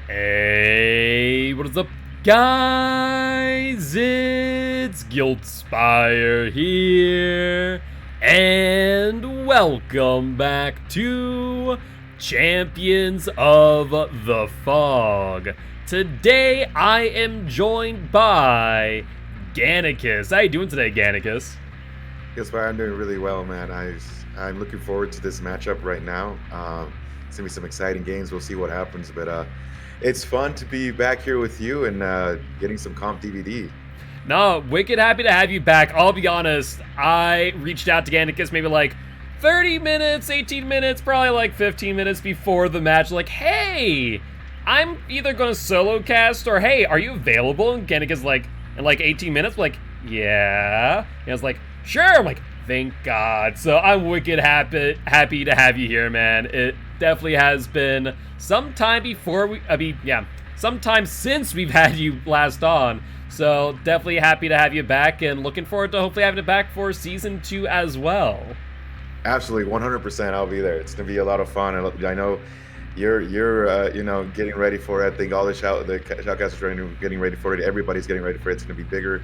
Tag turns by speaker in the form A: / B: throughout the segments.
A: Hey, what is up, guys? It's Giltspire here, and welcome back to Champions of the Fog. Today, I am joined by Gannicus. How you doing today, Gannicus?
B: Giltspire, I'm doing really well, man. I'm looking forward to this matchup right now. It's gonna be some exciting games. We'll see what happens, but it's fun to be back here with you and getting some comp DVD.
A: No, wicked happy to have you back. I'll be honest, I reached out to Gannicus maybe like 30 minutes, 18 minutes, probably like 15 minutes before the match. Like, hey, I'm either going to solo cast or, hey, are you available? And Gannicus like, in like 18 minutes, like, yeah. And I was like, sure. I'm like, thank God. So I'm wicked happy to have you here, man. It definitely has been some time sometime since we've had you last on. So definitely happy to have you back and looking forward to hopefully having it back for season 2 as well.
B: Absolutely, 100%. I'll be there. It's gonna be a lot of fun. I know you're getting ready for it. I think all the shoutcasters are getting ready for it. Everybody's getting ready for it. It's gonna be bigger,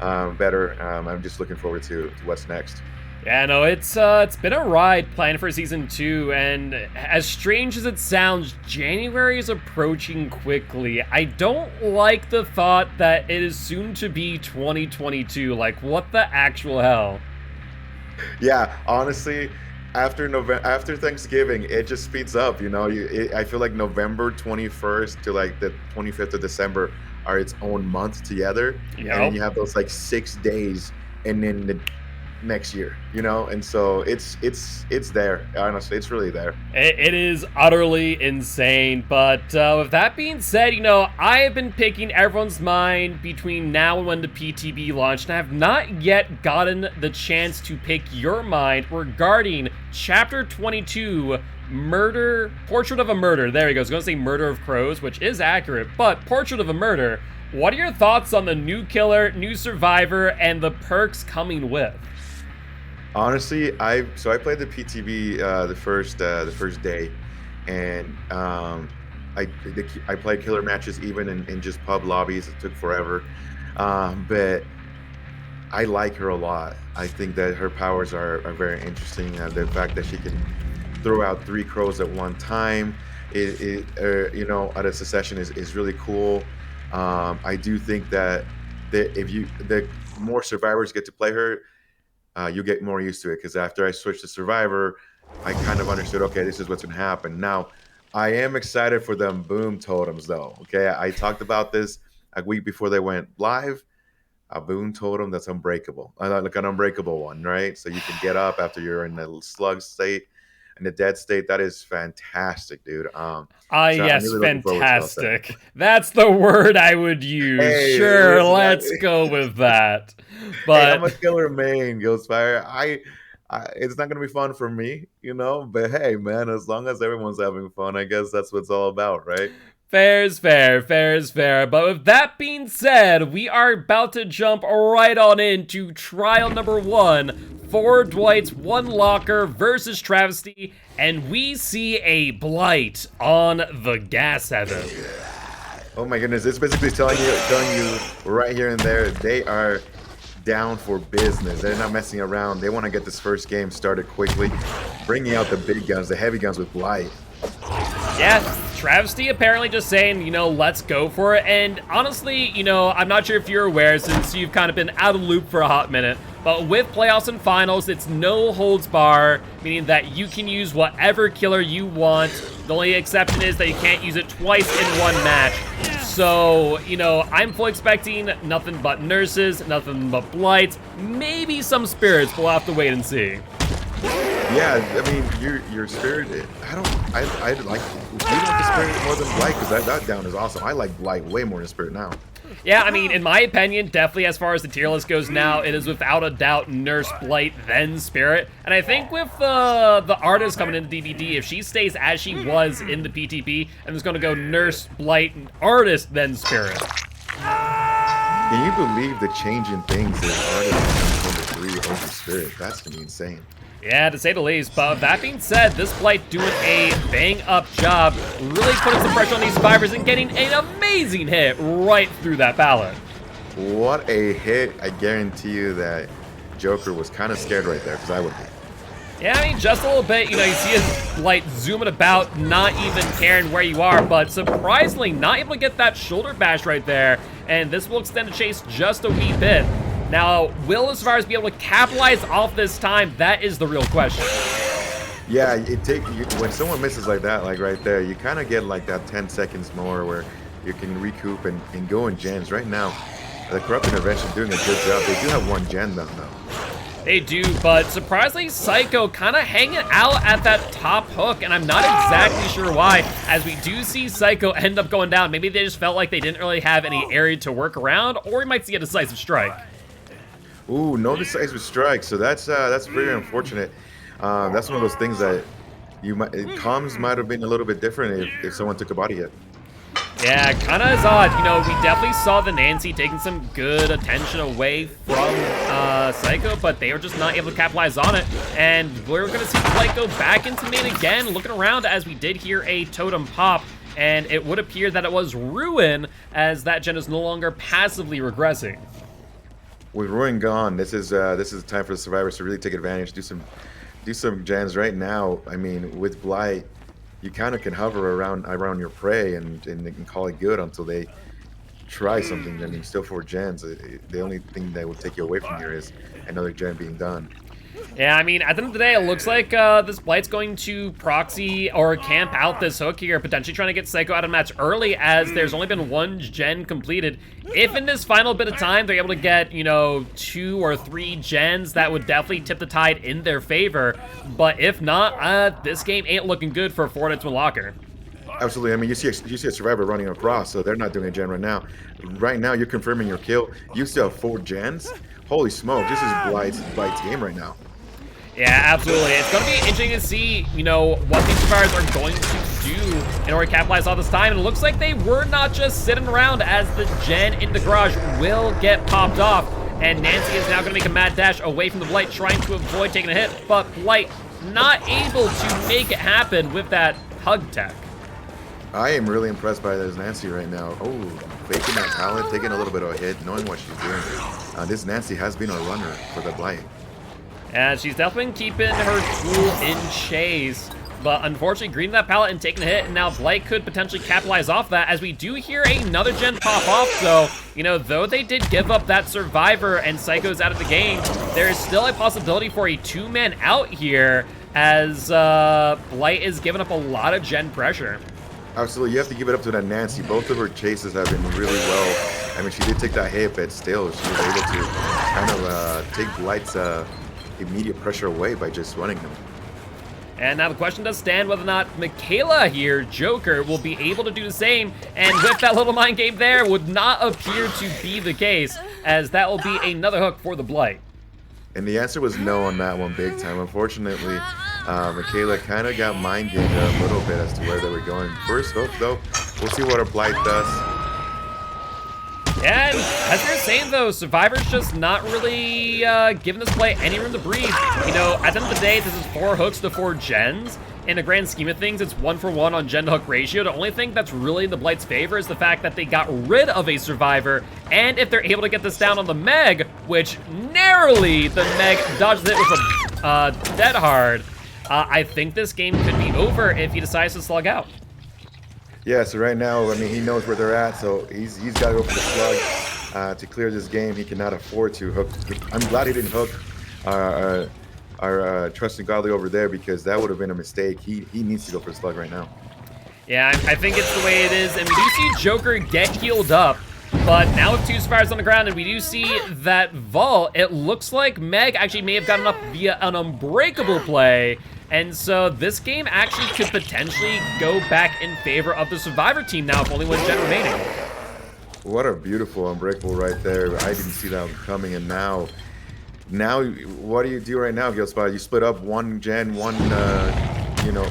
B: better. I'm just looking forward to what's next.
A: Yeah, no, it's been a ride planning for season 2, and as strange as it sounds, January is approaching quickly. I don't like the thought that it is soon to be 2022. Like, what the actual hell?
B: Yeah, honestly, after Thanksgiving, it just speeds up. I feel like November 21st to like the 25th of December are its own month together, and then you have those like 6 days, and then the next year, and so it's there. Honestly, it's really there.
A: It is utterly insane. But with that being said, I have been picking everyone's mind between now and when the PTB launched, and I have not yet gotten the chance to pick your mind regarding Chapter 22, Portrait of a Murder. There he goes. I was going to say Murder of Crows, which is accurate, but Portrait of a Murder. What are your thoughts on the new killer, new survivor, and the perks coming with?
B: Honestly, I played the PTB the first day, and I played killer matches even in just pub lobbies. It took forever, but I like her a lot. I think that her powers are very interesting. The fact that she can throw out 3 crows at one time, at a succession is really cool. I do think that the more survivors get to play her, you get more used to it, because after I switched to Survivor, I kind of understood, okay, this is what's going to happen. Now, I am excited for them boom totems, though. Okay, I talked about this a week before they went live. A boom totem that's unbreakable, like an unbreakable one, right? So you can get up after you're in the slug state, in the dead state. That is fantastic, dude.
A: Yes, really fantastic. That's the word I would use. Hey, sure, let's go with that. But
B: hey, I'm a killer main, Giltspire. It's not gonna be fun for me, But hey, man, as long as everyone's having fun, I guess that's what it's all about, right?
A: Fair's fair. But with that being said, we are about to jump right on into trial number 1. 4 Dwights, 1 Locker versus Travesty, and we see a Blight on the gas heaven.
B: Oh my goodness, it's basically telling you right here and there, they are down for business. They're not messing around. They want to get this first game started quickly, bringing out the big guns, the heavy guns with Blight.
A: Yeah, Travesty apparently just saying, let's go for it. And honestly, I'm not sure if you're aware since you've kind of been out of the loop for a hot minute, but with playoffs and finals, it's no holds bar, meaning that you can use whatever killer you want. The only exception is that you can't use it twice in one match. So, I'm fully expecting nothing but nurses, nothing but blights, maybe some spirits, but we'll have to wait and see.
B: Yeah, I mean, your spirit, I like the spirit more than blight, because that down is awesome. I like blight way more than spirit now.
A: Yeah, I mean, in my opinion, definitely as far as the tier list goes now, it is without a doubt Nurse, Blight, then Spirit. And I think with the artist coming into DVD, if she stays as she was in the PTB, and it's going to go Nurse, Blight, and Artist, then Spirit.
B: Can you believe the change in things in Artist number 3 over Spirit? That's going to be insane.
A: Yeah, to say the least. But with that being said, this Blight doing a bang-up job, really putting some pressure on these survivors and getting an amazing hit right through that pallet.
B: What a hit. I guarantee you that Joker was kind of scared right there, because I would be.
A: Yeah, I mean, just a little bit. You see his Blight zooming about, not even caring where you are, but surprisingly not able to get that shoulder bash right there. And this will extend the chase just a wee bit. Now, will the survivors be able to capitalize off this time? That is the real question.
B: Yeah, when someone misses like that, like right there, you kind of get like that 10 seconds more where you can recoup and go in gens. Right now, the Corrupt Intervention doing a good job. They do have one gen though.
A: They do, but surprisingly, Psycho kind of hanging out at that top hook, and I'm not exactly sure why, as we do see Psycho end up going down. Maybe they just felt like they didn't really have any area to work around, or we might see a decisive strike.
B: Ooh, no decisive strike. So that's very unfortunate. That's one of those things that comms might have been a little bit different if someone took a body hit.
A: Yeah, kind of is odd. We definitely saw the Nancy taking some good attention away from Psycho, but they were just not able to capitalize on it. And we're going to see Blight go back into main again, looking around as we did hear a totem pop. And it would appear that it was Ruin, as that gen is no longer passively regressing.
B: With Ruin gone, this is time for the survivors to really take advantage, do some gens right now. I mean, with Blight, you kind of can hover around your prey and call it good until they try something. I mean, still 4 gens. The only thing that will take you away from here is another gen being done.
A: Yeah, I mean, at the end of the day, it looks like this Blight's going to proxy or camp out this hook here, potentially trying to get Psycho out of the match early, as there's only been 1 gen completed. If in this final bit of time they're able to get, 2 or 3 gens, that would definitely tip the tide in their favor. But if not, this game ain't looking good for Fortnite's Locker.
B: Absolutely. I mean, you see a survivor running across, so they're not doing a gen right now. Right now, you're confirming your kill. You still have 4 gens. Holy smoke! This is Blight's game right now.
A: Yeah, absolutely. It's going to be interesting to see, what these survivors are going to do in order to capitalize all this time. And it looks like they were not just sitting around, as the gen in the garage will get popped off. And Nancy is now going to make a mad dash away from the Blight, trying to avoid taking a hit. But Blight not able to make it happen with that hug tech.
B: I am really impressed by this Nancy right now. Oh, faking that pallet, taking a little bit of a hit, knowing what she's doing. This Nancy has been a runner for the Blight.
A: And she's definitely been keeping her tool in chase. But unfortunately, greening that pallet and taking a hit, and now Blight could potentially capitalize off that, as we do hear another gen pop off. So, though they did give up that survivor and Psycho's out of the game, there is still a possibility for a 2-man out here, as Blight is giving up a lot of gen pressure.
B: Absolutely, you have to give it up to that Nancy. Both of her chases have been really well. I mean, she did take that hit, but still, she was able to kind of take Blight's immediate pressure away by just running him.
A: And now the question does stand whether or not Michaela here, Joker, will be able to do the same. And with that little mind game there, would not appear to be the case, as that will be another hook for the Blight.
B: And the answer was no on that one big time. Unfortunately, Michaela kind of got mind gamed a little bit as to where they were going. First hook, though, we'll see what her Blight does.
A: And as we were saying, though, Survivor's just not really giving this Blight any room to breathe. At the end of the day, this is 4 hooks to 4 gens. In the grand scheme of things, it's 1-for-1 on gen to hook ratio. The only thing that's really in the Blight's favor is the fact that they got rid of a survivor. And if they're able to get this down on the Meg, which narrowly the Meg dodges it with a dead hard, I think this game could be over if he decides to slug out.
B: Yeah, so right now, I mean, he knows where they're at, so he's got to go for the slug to clear this game. He cannot afford to hook. I'm glad he didn't hook our trusted godly over there, because that would have been a mistake. He needs to go for the slug right now.
A: Yeah, I think it's the way it is, and we do see Joker get healed up, but now with 2 Spires on the ground, and we do see that Vault, it looks like Meg actually may have gotten up via an unbreakable play, and so this game actually could potentially go back in favor of the Survivor team now, with only 1 gen remaining.
B: What a beautiful unbreakable right there. I didn't see that coming, and now, what do you do right now, Giltspire? You split up 1 gen, 1, you know,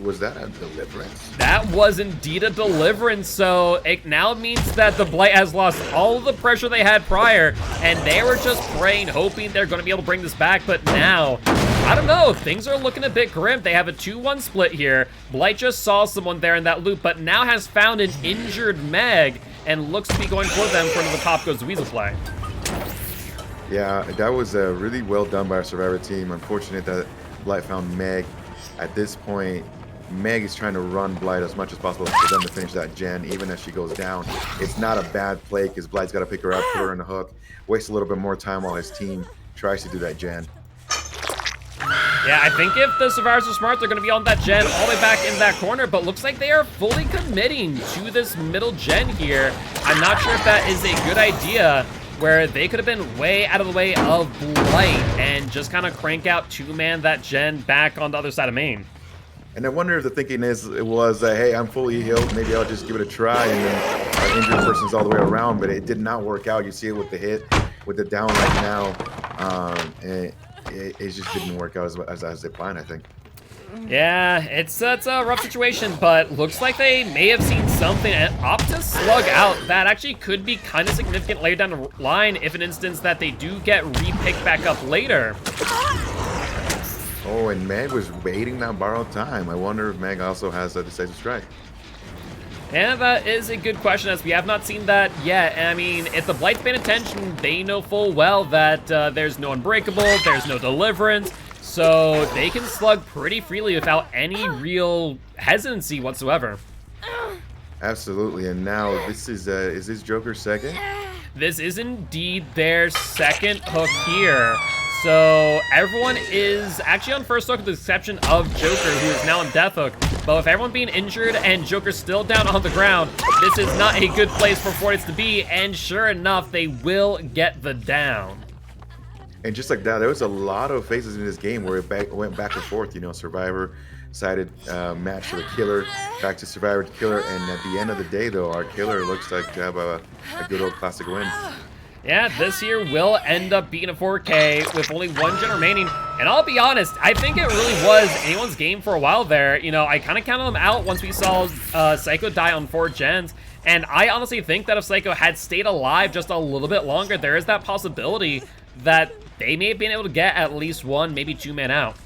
B: was that a deliverance?
A: That was indeed a deliverance, so it now means that the Blight has lost all of the pressure they had prior, and they were just praying, hoping they're going to be able to bring this back, but now, I don't know, things are looking a bit grim. They have a 2-1 split here. Blight just saw someone there in that loop, but now has found an injured Meg, and looks to be going for them for the Pop Goes Weasel play.
B: Yeah, that was really well done by our Survivor team. Unfortunate that Blight found Meg. At this point, Meg is trying to run Blight as much as possible for them to finish that gen, even as she goes down. It's not a bad play, because Blight's got to pick her up, put her in the hook, waste a little bit more time while his team tries to do that gen.
A: Yeah, I think if the Survivors are smart, they're going to be on that gen all the way back in that corner, but looks like they are fully committing to this middle gen here. I'm not sure if that is a good idea, where they could have been way out of the way of Blight and just kind of crank out 2-man that gen back on the other side of main.
B: And I wonder if the thinking was, hey, I'm fully healed, maybe I'll just give it a try, and then our injured person's all the way around, but it did not work out. You see it with the hit, with the down right now, and it just didn't work out as they planned, I think.
A: Yeah, it's a rough situation, but looks like they may have seen something and opt to slug out. That actually could be kind of significant later down the line, if an instance that they do get re-picked back up later.
B: Oh, and Meg was waiting that borrowed time. I wonder if Meg also has a decisive strike.
A: And that is a good question, as we have not seen that yet. And I mean, if the Blight's paying attention, they know full well that there's no Unbreakable, there's no Deliverance, so they can slug pretty freely without any real hesitancy whatsoever.
B: Absolutely, and now this is this Joker's second?
A: This is indeed their second hook here. So everyone is actually on first hook with the exception of Joker, who is now on death hook. But with everyone being injured and Joker still down on the ground, this is not a good place for Fortis to be, and sure enough, they will get the down.
B: And just like that, there was a lot of phases in this game where it went back and forth. You know, Survivor sided match to the killer, back to Survivor to killer, and at the end of the day, though, our killer looks like to have a good old classic win.
A: Yeah, this here will end up being a 4K with only 1 gen remaining. And I'll be honest, I think it really was anyone's game for a while there. You know, I kind of counted them out once we saw Psycho die on 4 gens. And I honestly think that if Psycho had stayed alive just a little bit longer, there is that possibility that they may have been able to get at least 1, maybe 2 men out.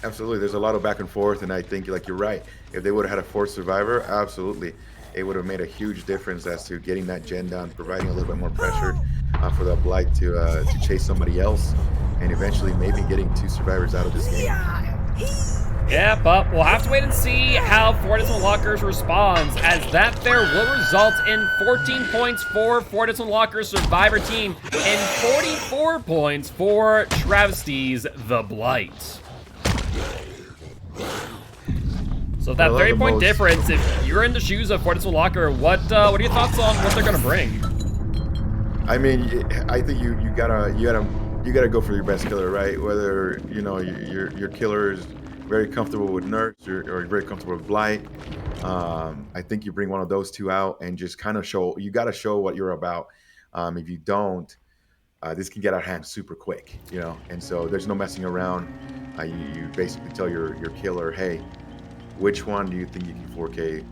B: Absolutely, there's a lot of back and forth, and I think, like, you're right. If they would have had a 4th Survivor, absolutely. It would have made a huge difference as to getting that gen down, providing a little bit more pressure for the Blight to chase somebody else, and eventually maybe getting 2 survivors out of this game.
A: Yeah, but we'll have to wait and see how Fortis Unlockers responds, as that there will result in 14 points for Fortis Unlockers Survivor team and 44 points for Travesties The Blight. So that 30-point difference, if you're in the shoes of Fortis Unlocker, what are your thoughts on what they're gonna bring?
B: I mean, I think you gotta go for your best killer, right? Whether you know your killer is very comfortable with Nerfs or very comfortable with Blight. I think you bring one of those 2 out and just kind of show. You gotta show what you're about. If you don't, this can get out of hand super quick, you know. And so there's no messing around. You basically tell your killer, hey, which one do you think you can 4K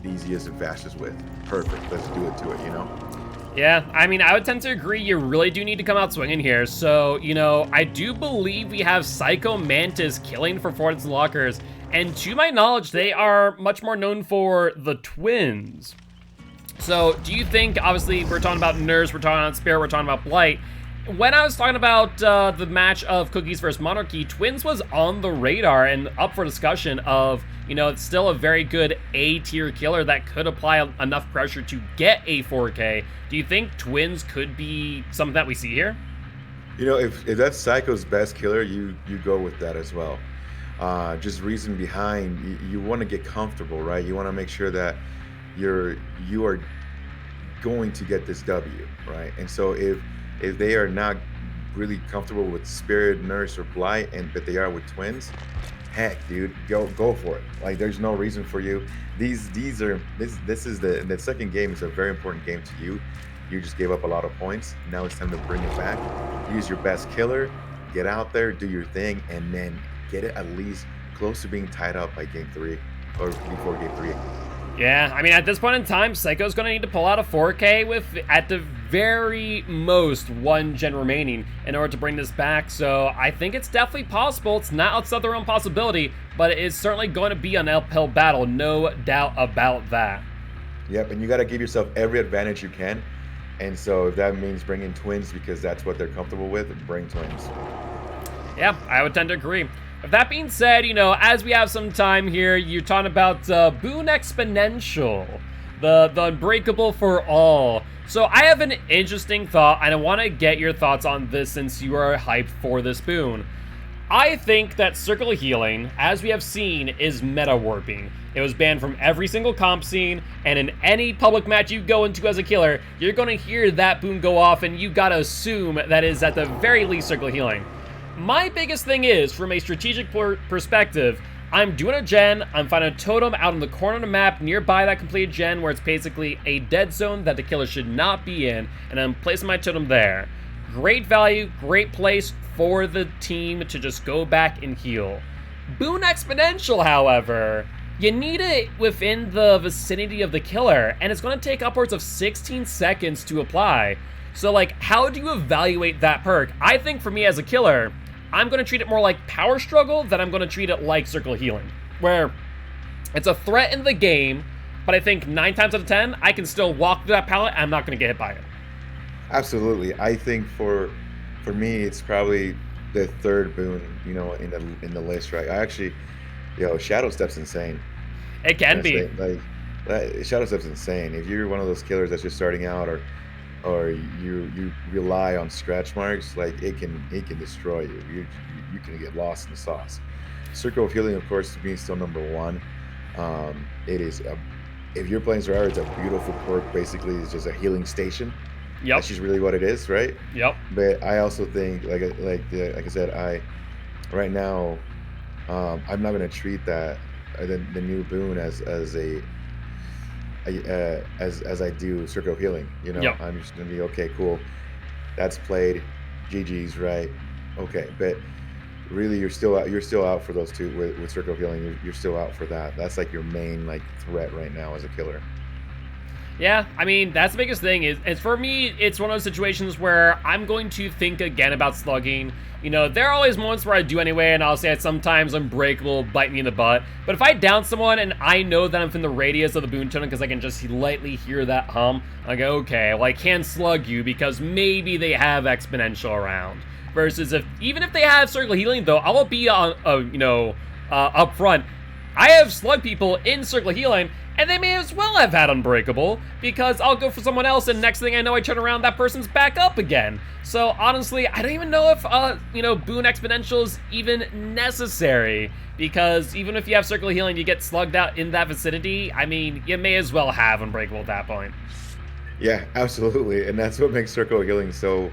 B: the easiest and fastest with? Perfect, let's do it to it, you know?
A: Yeah, I mean, I would tend to agree you really do need to come out swinging here. So, you know, I do believe we have Psycho Mantis killing for Fortis Unlockers, and to my knowledge, they are much more known for the twins. So, do you think, obviously, we're talking about Nurse, we're talking about Spirit, we're talking about Blight, when I was talking about the match of Cookies versus Monarchy, Twins was on the radar and up for discussion of, it's still a very good A-tier killer that could apply enough pressure to get a 4K. Do you think Twins could be something that we see here?
B: If that's Psycho's best killer, you go with that as well. Just reason behind, you want to get comfortable, right? You want to make sure that you are going to get this W, right? And so if they are not really comfortable with Spirit, Nurse, or Blight, but they are with Twins, heck, dude, go for it. Like, there's no reason for you. This is the second game is a very important game to you. You just gave up a lot of points. Now it's time to bring it back. Use your best killer, get out there, do your thing, and then get it at least close to being tied up by game 3 or before game 3.
A: Yeah, I mean, at this point in time, Psycho's going to need to pull out a 4K with, at the very most, 1 gen remaining in order to bring this back. So I think it's definitely possible. It's not outside the realm possibility, but it is certainly going to be an uphill battle, no doubt about that.
B: Yep, and you got to give yourself every advantage you can. And so if that means bringing Twins because that's what they're comfortable with, bring Twins.
A: Yeah, I would tend to agree. With that being said, as we have some time here, you're talking about Boon Exponential, the Unbreakable for all. So I have an interesting thought, and I want to get your thoughts on this since you are hyped for this boon. I think that Circle of Healing, as we have seen, is meta warping. It was banned from every single comp scene, and in any public match you go into as a killer, you're going to hear that boon go off, and you gotta assume that is at the very least Circle of Healing. My biggest thing is, from a strategic perspective, I'm doing a gen, I'm finding a totem out in the corner of the map nearby that completed gen where it's basically a dead zone that the killer should not be in, and I'm placing my totem there. Great value, great place for the team to just go back and heal. Boon Exponential, however, you need it within the vicinity of the killer, and it's going to take upwards of 16 seconds to apply. So, how do you evaluate that perk? I think for me as a killer, I'm going to treat it more like Power Struggle than I'm going to treat it like Circle of Healing, where it's a threat in the game, but I think 9 times out of 10, I can still walk through that pallet and I'm not going to get hit by it.
B: Absolutely. I think for me, it's probably the third boon, in the list, right? I actually, Shadow Step's insane.
A: It can be.
B: Shadow Step's insane. If you're one of those killers that's just starting out, or you rely on scratch marks, it can destroy you. You can get lost in the sauce. Circle of Healing, of course, to me is still number 1. It is if you're playing Zerara, it's a beautiful perk. Basically, it's just a healing station.
A: Yep.
B: That's just really what it is, right?
A: Yep.
B: But I also think, like I said, right now, I'm not gonna treat that the new boon as I do Circle of Healing.
A: Yep.
B: I'm just gonna be okay, cool. That's played. GG's, right? Okay, but really, you're still out for those two with Circle of Healing. You're still out for that. That's your main threat right now as a killer.
A: Yeah, I mean, that's the biggest thing is for me, it's one of those situations where I'm going to think again about slugging. There are always moments where I do anyway, and I'll say that sometimes Unbreakable will bite me in the butt. But if I down someone and I know that I'm in the radius of the boon totem because I can just lightly hear that hum, I go, okay, well, I can slug you because maybe they have Exponential around. Versus even if they have Circle Healing, though, I will be on, up front. I have slugged people in Circle Healing, and they may as well have had Unbreakable, because I'll go for someone else, and next thing I know, I turn around, that person's back up again. So, honestly, I don't even know if, Boon Exponential is even necessary, because even if you have Circle Healing, you get slugged out in that vicinity, I mean, you may as well have Unbreakable at that point.
B: Yeah, absolutely, and that's what makes Circle Healing so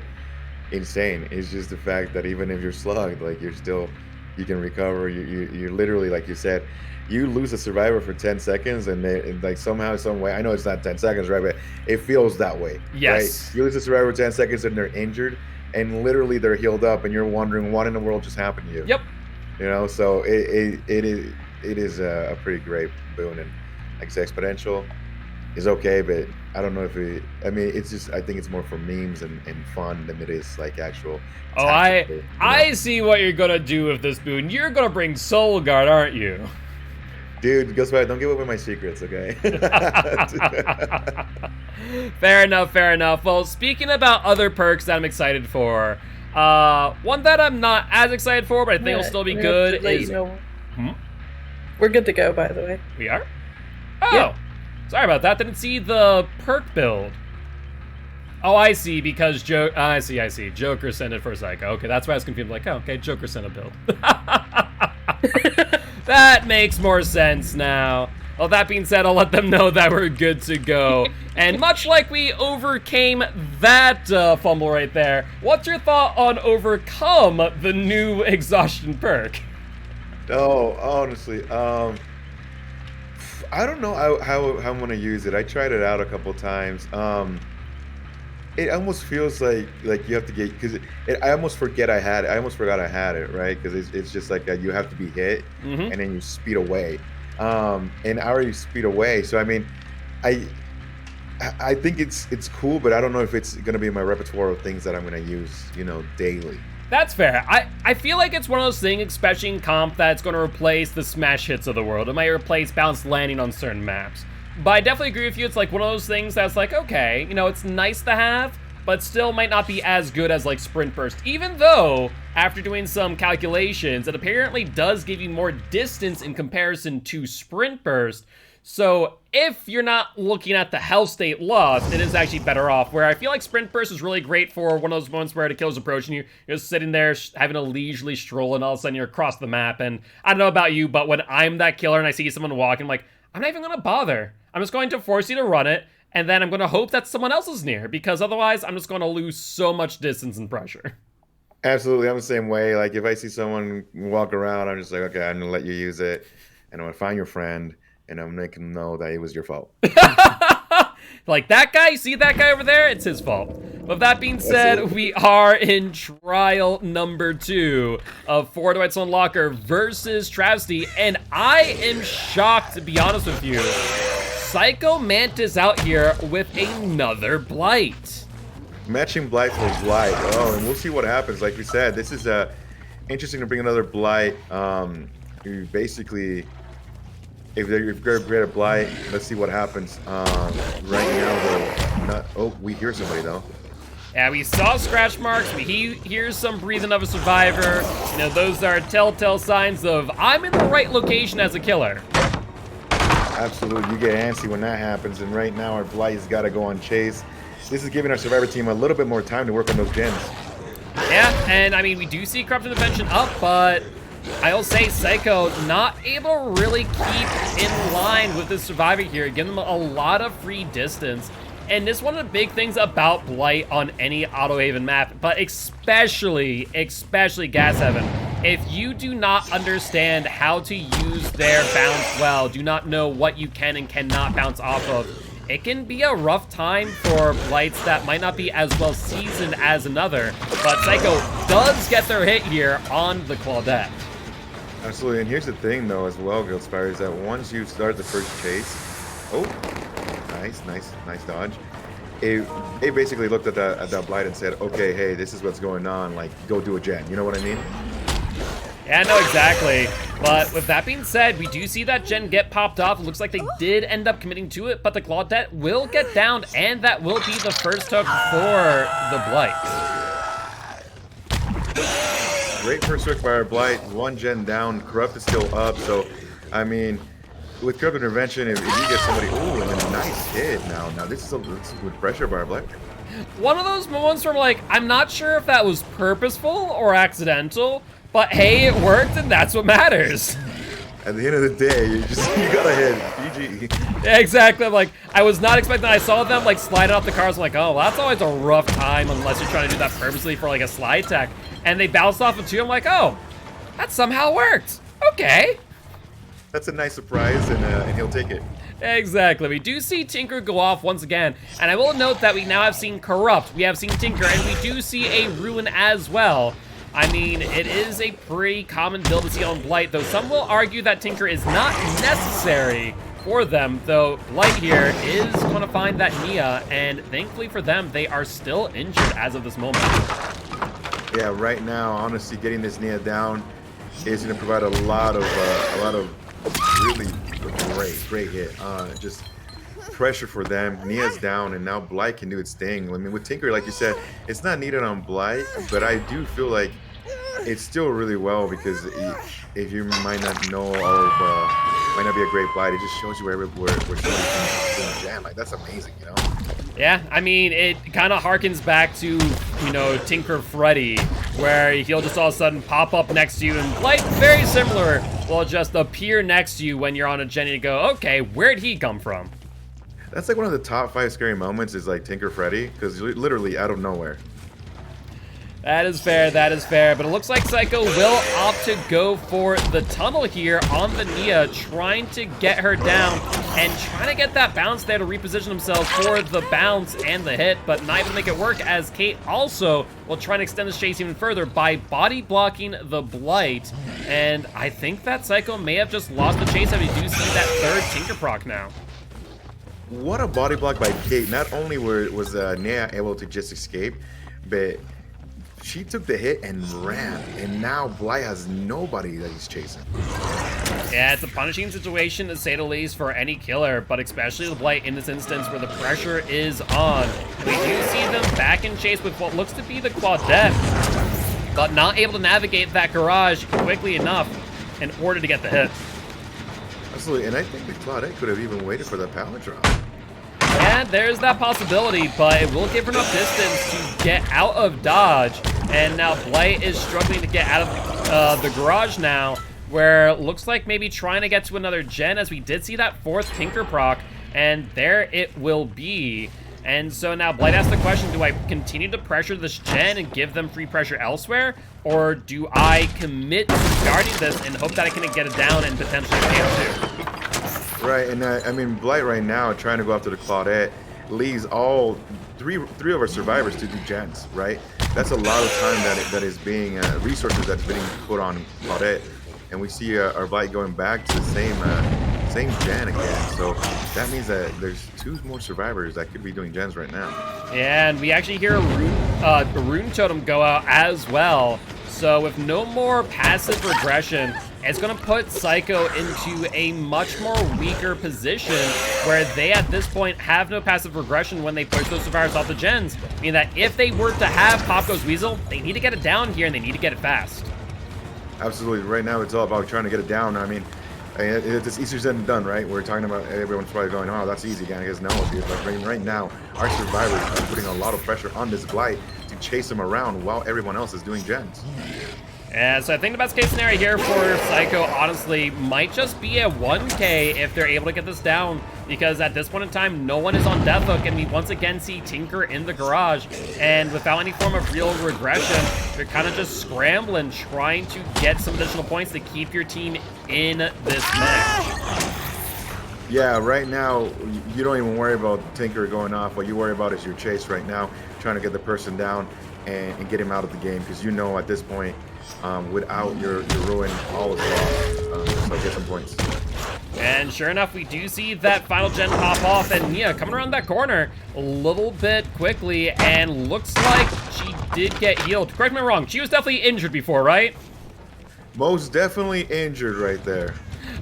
B: insane, is just the fact that even if you're slugged, you can recover, you're literally, like you said, you lose a survivor for 10 seconds and they somehow, some way, I know it's not 10 seconds, right? But it feels that way.
A: Yes.
B: Right? You lose a survivor for 10 seconds and they're injured and literally they're healed up and you're wondering what in the world just happened to you.
A: Yep.
B: So it is a pretty great boon. And like I say, Exponential is okay, but I don't know if it's just, I think it's more for memes and fun than it is actual.
A: Oh, I see what you're gonna do with this boon. You're gonna bring Soul Guard, aren't you?
B: Dude, Giltspire, don't give away my secrets, okay?
A: Fair enough, fair enough. Well, speaking about other perks that I'm excited for, one that I'm not as excited for, but I think will still be good is...
C: We're good to go, by the way.
A: We are? Oh, sorry about that. Didn't see the perk build. Oh, I see, because I see. Joker sent it for Psycho. Okay, that's why I was confused. Like, oh, okay, Joker sent a build. That makes more sense now. Well, that being said, I'll let them know that we're good to go. And much like we overcame that fumble right there, what's your thought on Overcome, the new exhaustion perk?
B: Oh, honestly, I don't know how I'm gonna use it. I tried it out a couple times. It almost feels like you have to get, because I almost forget I had it. I almost forgot I had it, right? Because it's just like you have to be hit, and then you speed away. And I already speed away, so I mean, I think it's cool, but I don't know if it's gonna be in my repertoire of things that I'm gonna use, daily.
A: That's fair. I feel like it's one of those things, especially in comp, that's going to replace the smash hits of the world. It might replace balanced landing on certain maps. But I definitely agree with you. It's like one of those things that's like, okay, it's nice to have, but still might not be as good as like Sprint Burst. Even though, after doing some calculations, it apparently does give you more distance in comparison to Sprint Burst. So if you're not looking at the health state lost, it is actually better off. Where I feel like Sprint Burst is really great for one of those moments where the killer's approaching you, you're just sitting there having a leisurely stroll, and all of a sudden you're across the map. And I don't know about you, but when I'm that killer and I see someone walking, I'm like, I'm not even going to bother. I'm just going to force you to run it, and then I'm going to hope that someone else is near, because otherwise I'm just going to lose so much distance and pressure.
B: Absolutely, I'm the same way. Like, if I see someone walk around, I'm just like, okay, I'm gonna let you use it, and I'm gonna find your friend, and I'm gonna make him know that it was your fault.
A: Like, that guy, you see that guy over there? It's his fault. With that being said, we are in trial number 2 of 4 Dwights on Locker versus Travesty, and I am shocked, to be honest with you. Psycho Mantis out here with another Blight.
B: Matching Blight for Blight. Oh, and we'll see what happens. Like we said, this is interesting to bring another Blight. You basically, if you're great at Blight, let's see what happens. Right now, though, we hear somebody though.
A: Yeah, we saw scratch marks. We hear some breathing of a survivor. Those are telltale signs of I'm in the right location as a killer.
B: Absolutely, you get antsy when that happens, and right now our Blight has got to go on chase. This is giving our survivor team a little bit more time to work on those gens.
A: Yeah, and I mean, we do see Corrupt Intervention up, but I'll say Psycho not able to really keep in line with the survivor here, giving them a lot of free distance. And this is one of the big things about Blight on any Auto-Haven map, but especially Gas Heaven. If you do not understand how to use their bounce well, do not know what you can and cannot bounce off of, it can be a rough time for Blights that might not be as well seasoned as another. But Psycho does get their hit here on the Claudette.
B: Absolutely, and here's the thing though as well, Giltspire, is that once you start the first chase, nice dodge. It basically looked at that Blight and said, okay, hey, this is what's going on, like, go do a gen, you know what I mean?
A: Yeah, no, exactly. But with that being said, we do see that gen get popped off. It looks like they did end up committing to it, but the Claudette will get downed, and that will be the first hook for the Blight.
B: Great first hook by our Blight, 1 gen down, Corrupt is still up, so, I mean, with Corrupt Intervention, if you get somebody, ooh, and a nice hit now this is with pressure by our Blight.
A: One of those moments where I'm like, I'm not sure if that was purposeful or accidental, but hey, it worked, and that's what matters.
B: At the end of the day, you got a hit. GG.
A: Yeah, exactly. I'm like, I was not expecting that. I saw them like slide off the cars. I'm like, oh, well, that's always a rough time unless you're trying to do that purposely for like a slide attack. And they bounced off of 2. I'm like, oh, that somehow worked. Okay.
B: That's a nice surprise, and he'll take it.
A: Exactly. We do see Tinker go off once again, and I will note that we now have seen Corrupt, we have seen Tinker, and we do see a Ruin as well. I mean, it is a pretty common build to see on Blight, though some will argue that Tinker is not necessary for them, though Blight here is going to find that Nia, and thankfully for them, they are still injured as of this moment.
B: Yeah, right now, honestly, getting this Nia down is going to provide a lot of really Great hit. Just pressure for them. Nia's down, and now Blight can do its thing. I mean, with Tinker, like you said, it's not needed on Blight, but I do feel like it's still really well because if you might not know might not be a great Blight, it just shows you where somebody can jam. Like, that's amazing, you know?
A: Yeah, I mean, it kind of harkens back to, Tinker Freddy, where he'll just all of a sudden pop up next to you, and Blight, very similar, will just appear next to you when you're on a gen and you go, okay, where'd he come from?
B: That's like one of the top 5 scary moments is like Tinker Freddy, because literally out of nowhere.
A: That is fair, but it looks like Psycho will opt to go for the tunnel here on the Nia, trying to get her down and trying to get that bounce there to reposition himself for the bounce and the hit, but not able to make it work, as Kate also will try and extend this chase even further by body blocking the Blight, and I think that Psycho may have just lost the chase as we do see that third Tinker proc now.
B: What a body block by Kate. Not only was Nia able to just escape, but she took the hit and ran, and now Blight has nobody that he's chasing.
A: Yeah, it's a punishing situation, to say the least, for any killer, but especially the Blight in this instance where the pressure is on. We do see them back in chase with what looks to be the Claudette, but not able to navigate that garage quickly enough in order to get the hit.
B: Absolutely, and I think the Claudette could have even waited for the power drop.
A: Yeah, there's that possibility, but it will give her enough distance to get out of dodge. And now Blight is struggling to get out of the garage now, where it looks like maybe trying to get to another gen, as we did see that fourth Tinker proc, and there it will be. And so now Blight asks the question, do I continue to pressure this gen and give them free pressure elsewhere? Or do I commit to guarding this and hope that I can get it down and potentially KO too?
B: Right, and I mean, Blight right now trying to go after the Claudette leaves all three of our survivors to do gens, right? That's a lot of time that is being resources that's being put on Claudette, and we see our Blight going back to the same gen again. So that means that there's 2 more survivors that could be doing gens right now.
A: Yeah, and we actually hear a rune totem go out as well. So with no more passive regression, it's going to put Psycho into a much more weaker position where they at this point have no passive regression when they push those survivors off the gens. Meaning that if they were to have Pop Goes Weasel, they need to get it down here and they need to get it fast.
B: Absolutely. Right now it's all about trying to get it down. I mean, it's easier said than done, right? We're talking about everyone's probably going, oh, that's easy, guy. I guess no, dude. But right now, our survivors are putting a lot of pressure on this Blight to chase him around while everyone else is doing gens.
A: Yeah, so I think the best case scenario here for Psycho, honestly, might just be a 1K if they're able to get this down, because at this point in time, no one is on death hook, and we once again see Tinker in the garage, and without any form of real regression, you're kind of just scrambling, trying to get some additional points to keep your team in this match.
B: Yeah, right now, you don't even worry about Tinker going off. What you worry about is your chase right now, trying to get the person down and get him out of the game, because you know at this point, without your ruin, all is lost. So get some points.
A: And sure enough, we do see that final gen pop off, and Nia coming around that corner a little bit quickly, and looks like she did get healed. Correct me if I'm wrong, she was definitely injured before, right?
B: Most definitely injured right there.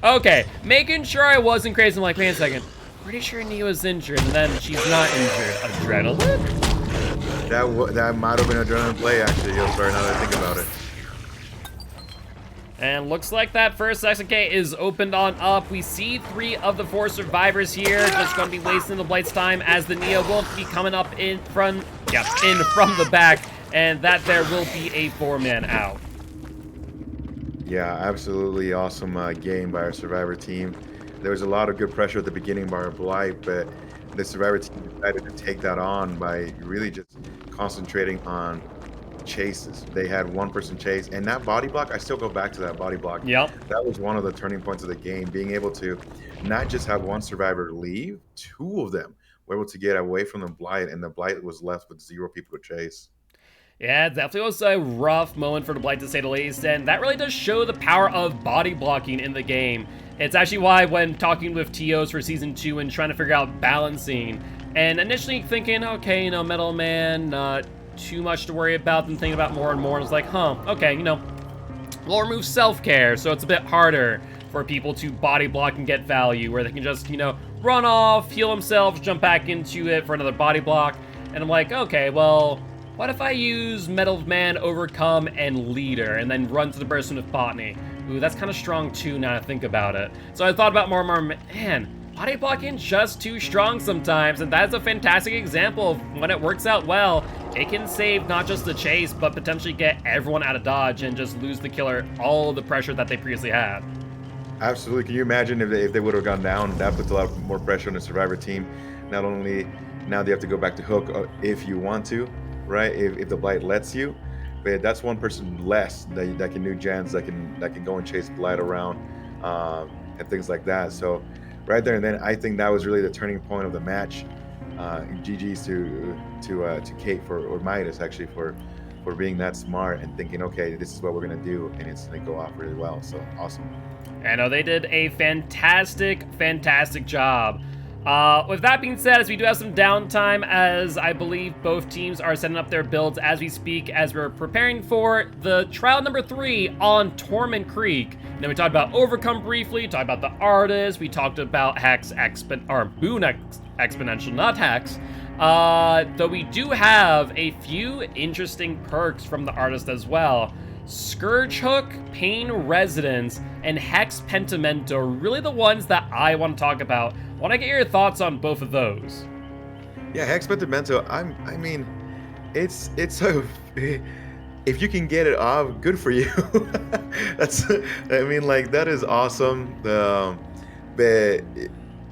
A: Okay, making sure I wasn't crazy. I'm like, wait a second, pretty sure Nia was injured, and then she's not injured. Adrenaline?
B: That might have been an adrenaline play, actually, Giltspire, now that I think about it.
A: And looks like that first SK is opened on up. We see 3 of the 4 survivors here. Just going to be wasting the Blight's time, as the Nia will be coming up in from the back, and that there will be a 4-man out.
B: Yeah, absolutely awesome game by our survivor team. There was a lot of good pressure at the beginning by our Blight, but the survivor team decided to take that on by really just concentrating on chases. They had 1-person chase, and that body block, I still go back to that body block.
A: Yep.
B: That was one of the turning points of the game, being able to not just have 1 survivor leave, 2 of them were able to get away from the Blight, and the Blight was left with 0 people to chase.
A: Yeah, it definitely was a rough moment for the Blight, to say the least, and that really does show the power of body blocking in the game. It's actually why, when talking with TOs for Season 2 and trying to figure out balancing, and initially thinking, okay, Metal Man, not too much to worry about, then thinking about more and more, and it's like, okay, we'll remove self-care, so it's a bit harder. for people to body block and get value, where they can just, run off, heal themselves, jump back into it for another body block. And I'm like, okay, well, what if I use Metal Man, Overcome, and Leader, and then run to the person with Botany? Ooh, that's kind of strong too, now I think about it. So I thought about more and more, man, body blocking just too strong sometimes, and that's a fantastic example of when it works out well, it can save not just the chase, but potentially get everyone out of dodge and just lose the killer all of the pressure that they previously had.
B: Absolutely. Can you imagine if they would have gone down? That puts a lot more pressure on the Survivor team. Not only now they have to go back to Hook if you want to, right? If the Blight lets you, but that's one person less that can do gens, that can go and chase Blight around, and things like that. So right there and then, I think that was really the turning point of the match. GG's to Kate or Midas actually for being that smart and thinking, okay, this is what we're gonna do, and it's gonna go off really well. So awesome.
A: I know they did a fantastic job. With that being said, as we do have some downtime, as I believe both teams are setting up their builds as we speak, as we're preparing for the trial number 3 on Torment Creek. Then we talked about Overcome briefly, talked about the Artist, we talked about Boon Exponential, not Hex. Though we do have a few interesting perks from the Artist as well. Scourge Hook, Pain Residence, and Hex Pentimento are really the ones that I want to talk about. I want to get your thoughts on both of those.
B: Yeah, Hex Pentimento, I mean, it's a... If you can get it off, good for you. That is awesome. But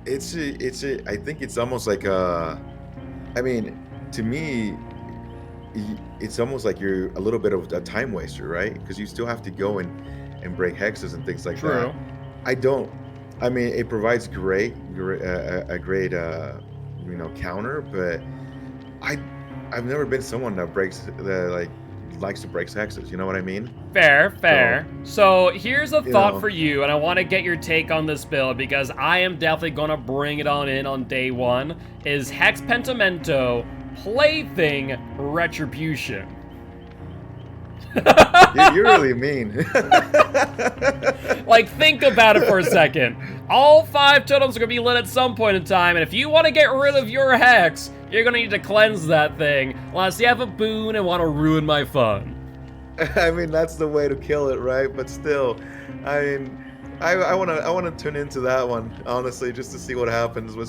B: I think it's almost like to me, it's almost like you're a little bit of a time waster, right? Because you still have to go and break hexes and things like
A: True.
B: that. It provides a great counter, but I've never been someone that likes to break hexes. You know what I mean?
A: Fair. So here's a thought for you, and I want to get your take on this build because I am definitely going to bring it on in on day 1. Is Hex Pentimento Plaything Retribution?
B: You're really mean.
A: Think about it for a second. All 5 totems are going to be lit at some point in time, and if you want to get rid of your Hex, you're going to need to cleanse that thing, unless you have a boon and want to ruin my fun.
B: That's the way to kill it, right? But still, I want to tune into that one, honestly, just to see what happens. We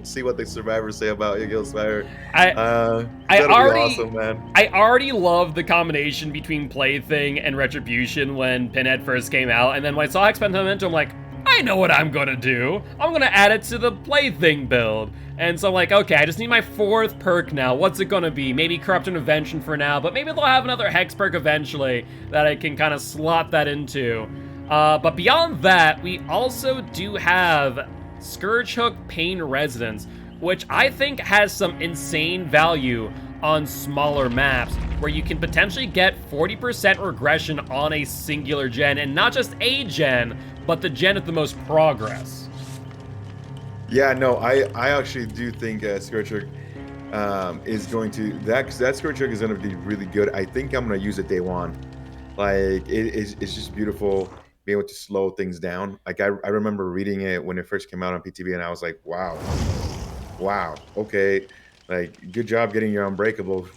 B: see what the survivors say about you, Giltspire. That'll be awesome, man.
A: I already loved the combination between Plaything and Retribution when Pinhead first came out, and then when I saw Hex Pentimento, I'm like, I know what I'm gonna do. I'm gonna add it to the Plaything build. And so I'm like, okay, I just need my 4th perk now. What's it gonna be? Maybe Corrupt Intervention for now, but maybe they'll have another Hex perk eventually that I can kind of slot that into. But beyond that, we also do have Scourge Hook Pain Residence, which I think has some insane value on smaller maps, where you can potentially get 40% regression on a singular gen, and not just a gen, but the gen with the most progress.
B: Yeah, no, I actually do think Scourge Hook is going to... That Scourge Hook is going to be really good. I think I'm going to use it day 1. It's just beautiful, being able to slow things down. I remember reading it when it first came out on PTB, and I was like, wow, okay, good job getting your Unbreakable.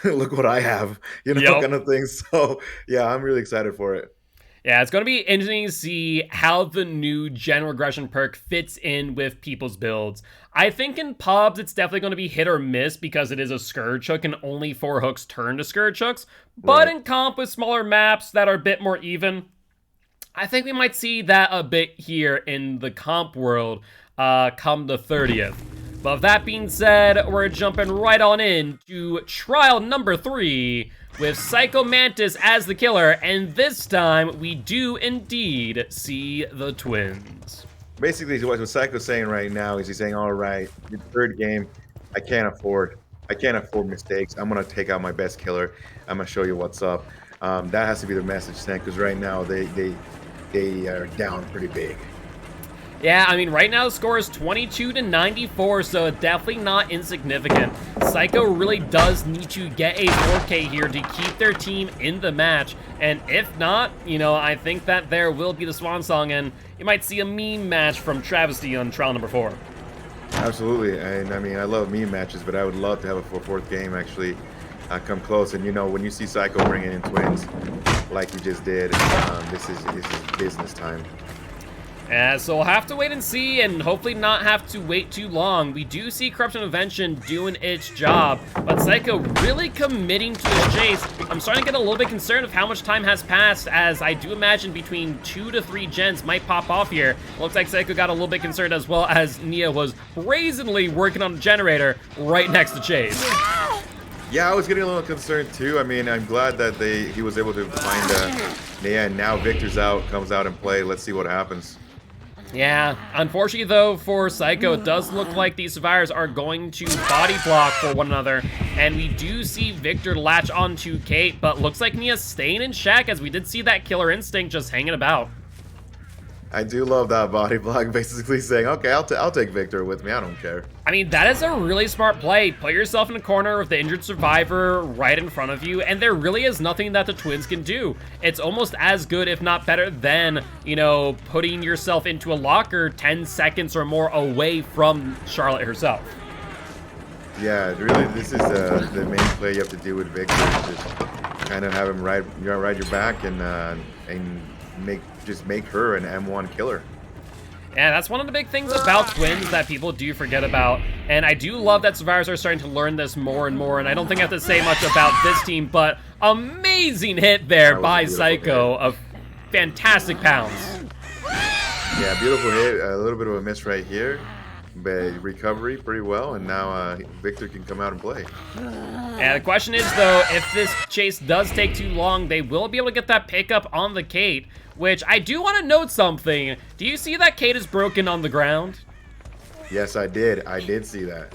B: Look what I have, kind of thing. So yeah, I'm really excited for it.
A: Yeah, it's going to be interesting to see how the new gen regression perk fits in with people's builds. I think in pubs, it's definitely going to be hit or miss because it is a Scourge Hook and only 4 hooks turn to Scourge Hooks. But in comp with smaller maps that are a bit more even, I think we might see that a bit here in the comp world come the 30th. But with that being said, we're jumping right on in to trial number 3 with Psycho Mantis as the killer, and this time we do indeed see the twins.
B: Basically, what Psycho's saying right now is he's saying, all right, your 3rd game, I can't afford mistakes. I'm gonna take out my best killer. I'm gonna show you what's up. That has to be the message sent, because right now they are down pretty big.
A: Yeah, I mean, right now the score is 22-94, so definitely not insignificant. Psycho really does need to get a 4K here to keep their team in the match, and if not, you know, I think that there will be the swan song, and you might see a meme match from Travesty on trial number 4.
B: Absolutely, and I mean, I love meme matches, but I would love to have a fourth game actually come close. And you know, when you see Psycho bringing in twins, like he just did, this is business time.
A: So we'll have to wait and see, and hopefully not have to wait too long. We do see Corruption Invention doing its job, but Psycho really committing to the chase. I'm starting to get a little bit concerned of how much time has passed, as I do imagine between 2 to 3 gens might pop off here. Looks like Psycho got a little bit concerned, as well as Nia was brazenly working on the generator right next to Chase.
B: Yeah, I was getting a little concerned too. I mean, I'm glad that he was able to find Nia, and now Victor's out, comes out and play. Let's see what happens.
A: Yeah, unfortunately though, for Psycho, it does look like these survivors are going to body block for one another, and we do see Victor latch onto Kate, but looks like Nia's staying in shack, as we did see that killer instinct just hanging about.
B: I do love that body block, basically saying, okay, I'll take Victor with me, I don't care.
A: I mean, that is a really smart play. Put yourself in a corner with the injured survivor right in front of you, and there really is nothing that the twins can do. It's almost as good, if not better, than, you know, putting yourself into a locker 10 seconds or more away from Charlotte herself.
B: Yeah, really, this is the main play you have to do with Victor. Just kind of have him ride your back and make her an M1 killer.
A: Yeah, that's one of the big things about twins that people do forget about. And I do love that survivors are starting to learn this more and more. And I don't think I have to say much about this team, but amazing hit there by Psycho of fantastic pounds.
B: Yeah, beautiful hit. A little bit of a miss right here, but recovery pretty well. And now Victor can come out and play.
A: And the question is, though, if this chase does take too long, they will be able to get that pickup on the Kate, which I do want to note something. Do you see that Kate is broken on the ground?
B: Yes, I did. I did see that.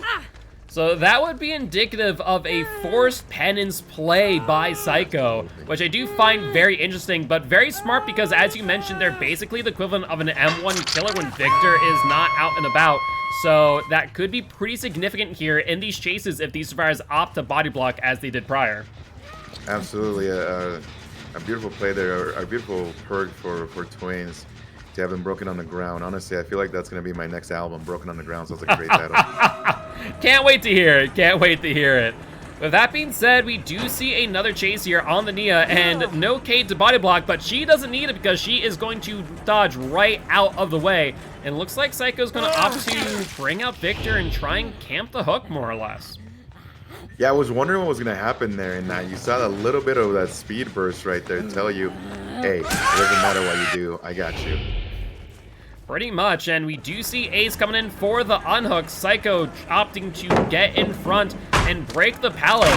A: So that would be indicative of a forced penance play by Psycho, which I do find very interesting, but very smart because, as you mentioned, they're basically the equivalent of an M1 killer when Victor is not out and about. So that could be pretty significant here in these chases if these survivors opt to body block as they did prior.
B: Absolutely. A beautiful play there, a beautiful perk for twins to have them broken on the ground. Honestly, I feel like that's going to be my next album, Broken on the Ground. Sounds like a great title.
A: Can't wait to hear it. Can't wait to hear it. With that being said, we do see another chase here on the Nia, and no Kate to body block, but she doesn't need it because she is going to dodge right out of the way. And looks like Psycho's going to opt to bring out Victor and try and camp the hook, more or less.
B: Yeah, I was wondering what was going to happen there in that. You saw a little bit of that speed burst right there to tell you, hey, it doesn't matter what you do, I got you.
A: Pretty much, and we do see Ace coming in for the unhook. Psycho opting to get in front and break the pallet.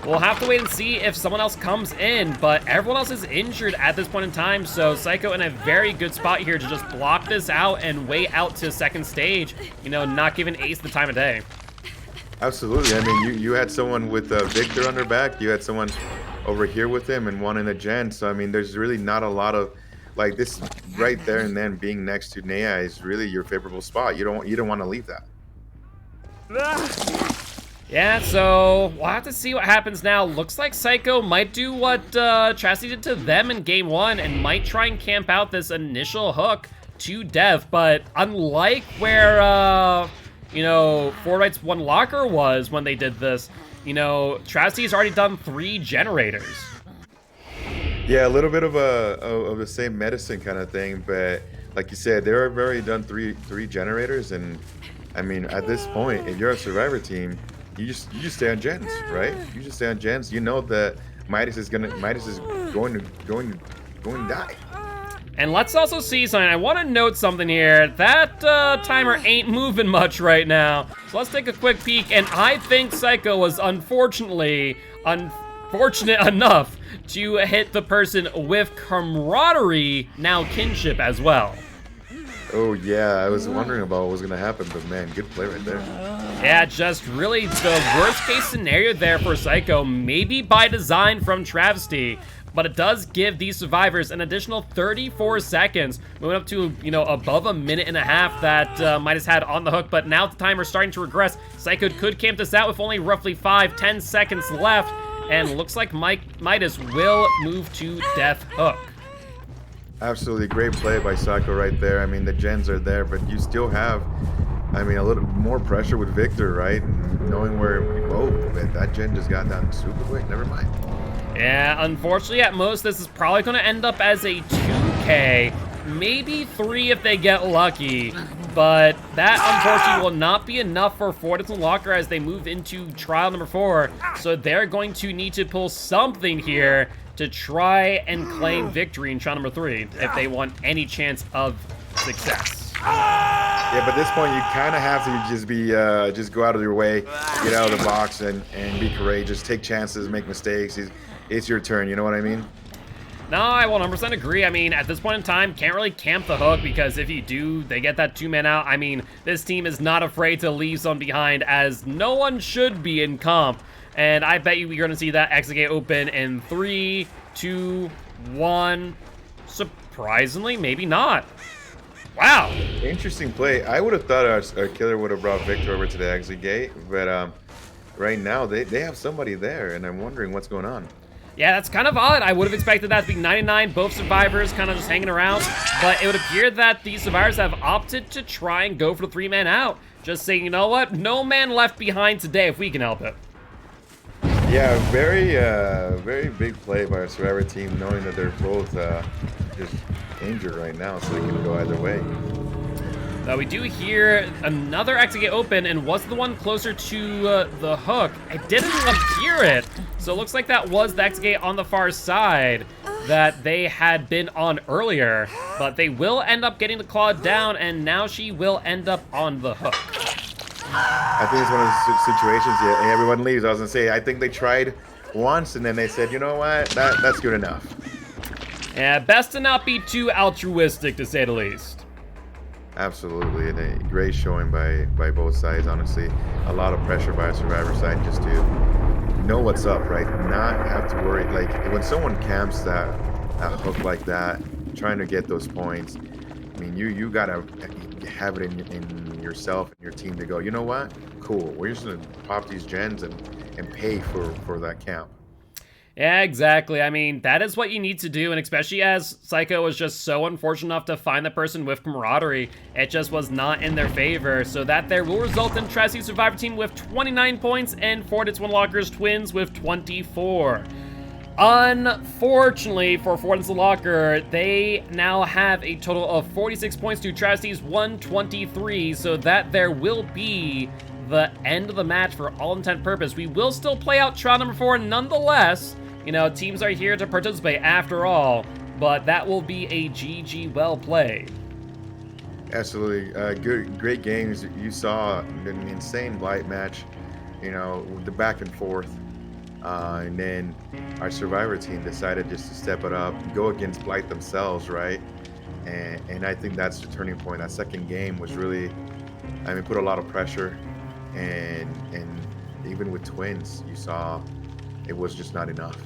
A: We'll have to wait and see if someone else comes in, but everyone else is injured at this point in time, so Psycho in a very good spot here to just block this out and wait out to second stage, you know, not giving Ace the time of day.
B: Absolutely. I mean, you had someone with Victor on their back, you had someone over here with him, and one in a gen, so I mean, there's really not a lot of, like, this right there and then being next to Nia is really your favorable spot. You don't want to leave that.
A: Yeah, so we'll have to see what happens now. Looks like Psycho might do what Chastity did to them in game 1 and might try and camp out this initial hook to death, but unlike where, you know, Fortnite's one locker was when they did this, you know, Chastity's already done 3 generators.
B: Yeah, a little bit of the same medicine kind of thing, but like you said, they've already done three generators, and I mean, at this point, if you're a survivor team, you just stay on gens, right? You just stay on gens. You know that Midas is going to die.
A: And let's also see something. I want to note something here. That timer ain't moving much right now. So let's take a quick peek, and I think Psycho was unfortunate enough to hit the person with camaraderie, now kinship as well.
B: Oh yeah, I was wondering about what was gonna happen, but man, good play right there.
A: Yeah, just really the worst case scenario there for Psycho, maybe by design from Travesty, but it does give these survivors an additional 34 seconds, moving up to, you know, above a minute and a half that Midas had on the hook. But now the timer's starting to regress. Psycho could camp this out with only roughly 5-10 seconds left, and looks like Midas will move to death hook.
B: Absolutely great play by Psycho right there. I mean, the gens are there, but you still have, I mean, a little more pressure with Victor, right? Knowing where, oh, that gen just got down super quick. Never mind.
A: Yeah, unfortunately, at most, this is probably going to end up as a 2K, maybe 3 if they get lucky. But that, unfortunately, will not be enough for Fortitude Locker as they move into trial number 4. So they're going to need to pull something here to try and claim victory in trial number 3 if they want any chance of success.
B: Yeah, but at this point, you kind of have to just be, just go out of your way, get out of the box, and be courageous, take chances, make mistakes. It's your turn, you know what I mean?
A: No, I 100% agree. I mean, at this point in time, can't really camp the hook because if you do, they get that 2-man out. I mean, this team is not afraid to leave someone behind, as no one should be in comp. And I bet you're going to see that exit gate open in 3, 2, 1. Surprisingly, maybe not. Wow.
B: Interesting play. I would have thought our killer would have brought Victor over to the exit gate, but right now they have somebody there, and I'm wondering what's going on.
A: Yeah, that's kind of odd. I would have expected that to be 99, both survivors kind of just hanging around. But it would appear that the survivors have opted to try and go for the 3-man out. Just saying, you know what? No man left behind today if we can help it.
B: Yeah, very big play by our survivor team, knowing that they're both just injured right now, so they can go either way.
A: We do hear another exit gate open, and was the one closer to the hook. I didn't hear it, so it looks like that was the exit gate on the far side that they had been on earlier, but they will end up getting the claw down, and now she will end up on the hook.
B: I think it's one of those situations, yeah, and everyone leaves. I was gonna say, I think they tried once, and then they said, you know what, that's good enough.
A: Yeah, best to not be too altruistic, to say the least.
B: Absolutely, and a great showing by both sides, honestly. A lot of pressure by a survivor side just to know what's up, right? Not have to worry. Like, when someone camps that hook like that, trying to get those points, I mean, you gotta have it in yourself and your team to go, you know what? Cool, we're just gonna pop these gens and pay for that camp.
A: Yeah, exactly. I mean, that is what you need to do, and especially as Psycho was just so unfortunate enough to find the person with camaraderie, it just was not in their favor. So that there will result in Tracy's Survivor team with 29 points and Fortitude Locker's Twins with 24. Unfortunately for Fortitude Locker, they now have a total of 46 points to Tracy's 123, so that there will be the end of the match for all intent and purpose. We will still play out trial number 4 nonetheless. You know, teams are here to participate after all, but that will be a GG well played.
B: Absolutely, great games. You saw an insane Blight match, you know, the back and forth, and then our Survivor team decided just to step it up, go against Blight themselves, right? And I think that's the turning point. That second game was really, I mean, put a lot of pressure, and even with Twins, you saw it was just not enough.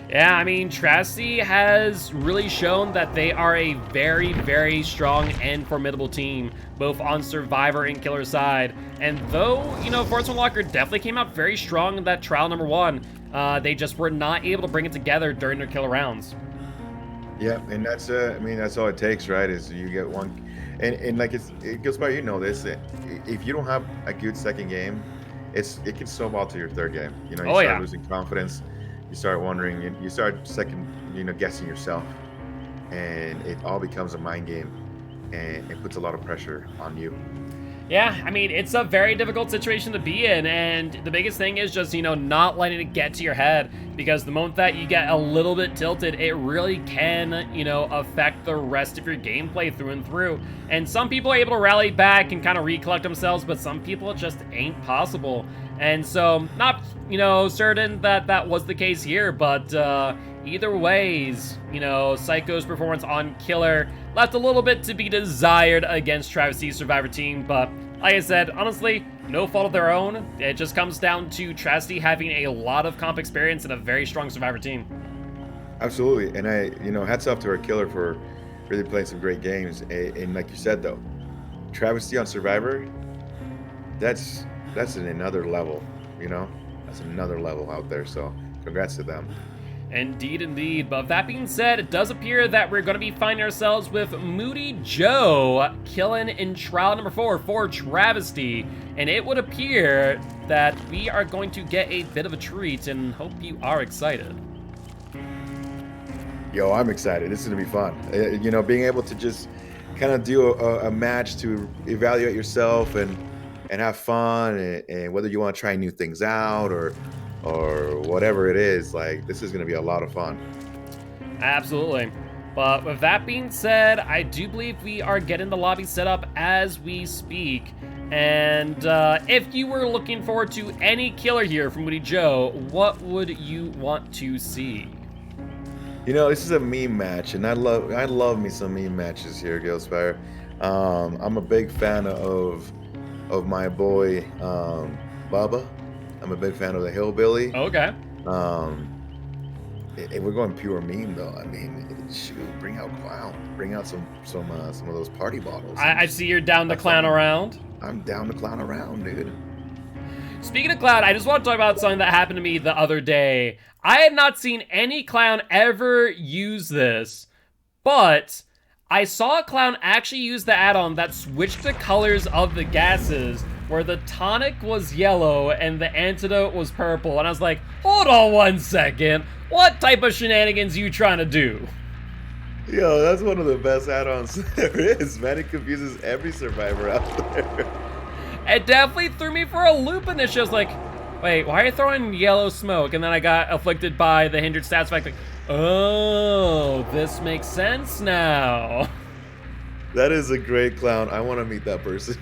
A: Yeah, I mean, Tracy has really shown that they are a very, very strong and formidable team, both on Survivor and Killer side. And though, you know, Fortune Locker definitely came out very strong in that trial number 1, they just were not able to bring it together during their Killer rounds.
B: Yeah, and that's, I mean, that's all it takes, right, is you get one. And like, it goes by, you know this, if you don't have a good second game, it can snowball to your third game. You know, you start losing confidence. You start wondering, you start guessing yourself, and it all becomes a mind game, and it puts a lot of pressure on you.
A: Yeah, I mean, it's a very difficult situation to be in, and the biggest thing is just, you know, not letting it get to your head, because the moment that you get a little bit tilted, it really can, you know, affect the rest of your gameplay through and through. And some people are able to rally back and kind of recollect themselves, but some people it just ain't possible. And so, not, you know, certain that that was the case here, but either ways, you know, Psycho's performance on Killer left a little bit to be desired against Travis C's Survivor team, but like I said, honestly, no fault of their own. It just comes down to Travis C having a lot of comp experience and a very strong Survivor team.
B: Absolutely, and hats off to our killer for really playing some great games. And like you said, though, travesty on Survivor, that's that's in another level. You know, that's another level out there. So, congrats to them.
A: Indeed, indeed. But that being said, it does appear that we're going to be finding ourselves with Moody Joe killing in trial number 4 for Travesty. And it would appear that we are going to get a bit of a treat, and hope you are excited.
B: Yo, I'm excited. This is gonna be fun. Being able to just kind of do a match to evaluate yourself and have fun, and whether you want to try new things out or whatever it is, like this is gonna be a lot of fun.
A: Absolutely. But with that being said, I do believe we are getting the lobby set up as we speak. And if you were looking forward to any killer here from Moody Joe, what would you want to see?
B: This is a meme match, and I love me some meme matches here, Giltspire. I'm a big fan of my boy Bubba. I'm a big fan of the Hillbilly.
A: Okay.
B: And we're going pure meme though. I mean, shoot, bring out Clown, bring out some of those party bottles.
A: I see you're down to clown around.
B: I'm down to clown around, dude.
A: Speaking of clown, I just want to talk about something that happened to me the other day. I had not seen any clown ever use this, but I saw a clown actually use the add-on that switched the colors of the gases, where the tonic was yellow and the antidote was purple, and I was like, hold on one second, what type of shenanigans you trying to do?
B: Yo, that's one of the best add-ons there is, man. It confuses every survivor out there.
A: It definitely threw me for a loop initially. I was like, wait, why are you throwing yellow smoke? And then I got afflicted by the hindered stats fact, like, oh, this makes sense now.
B: That is a great clown. I want to meet that person.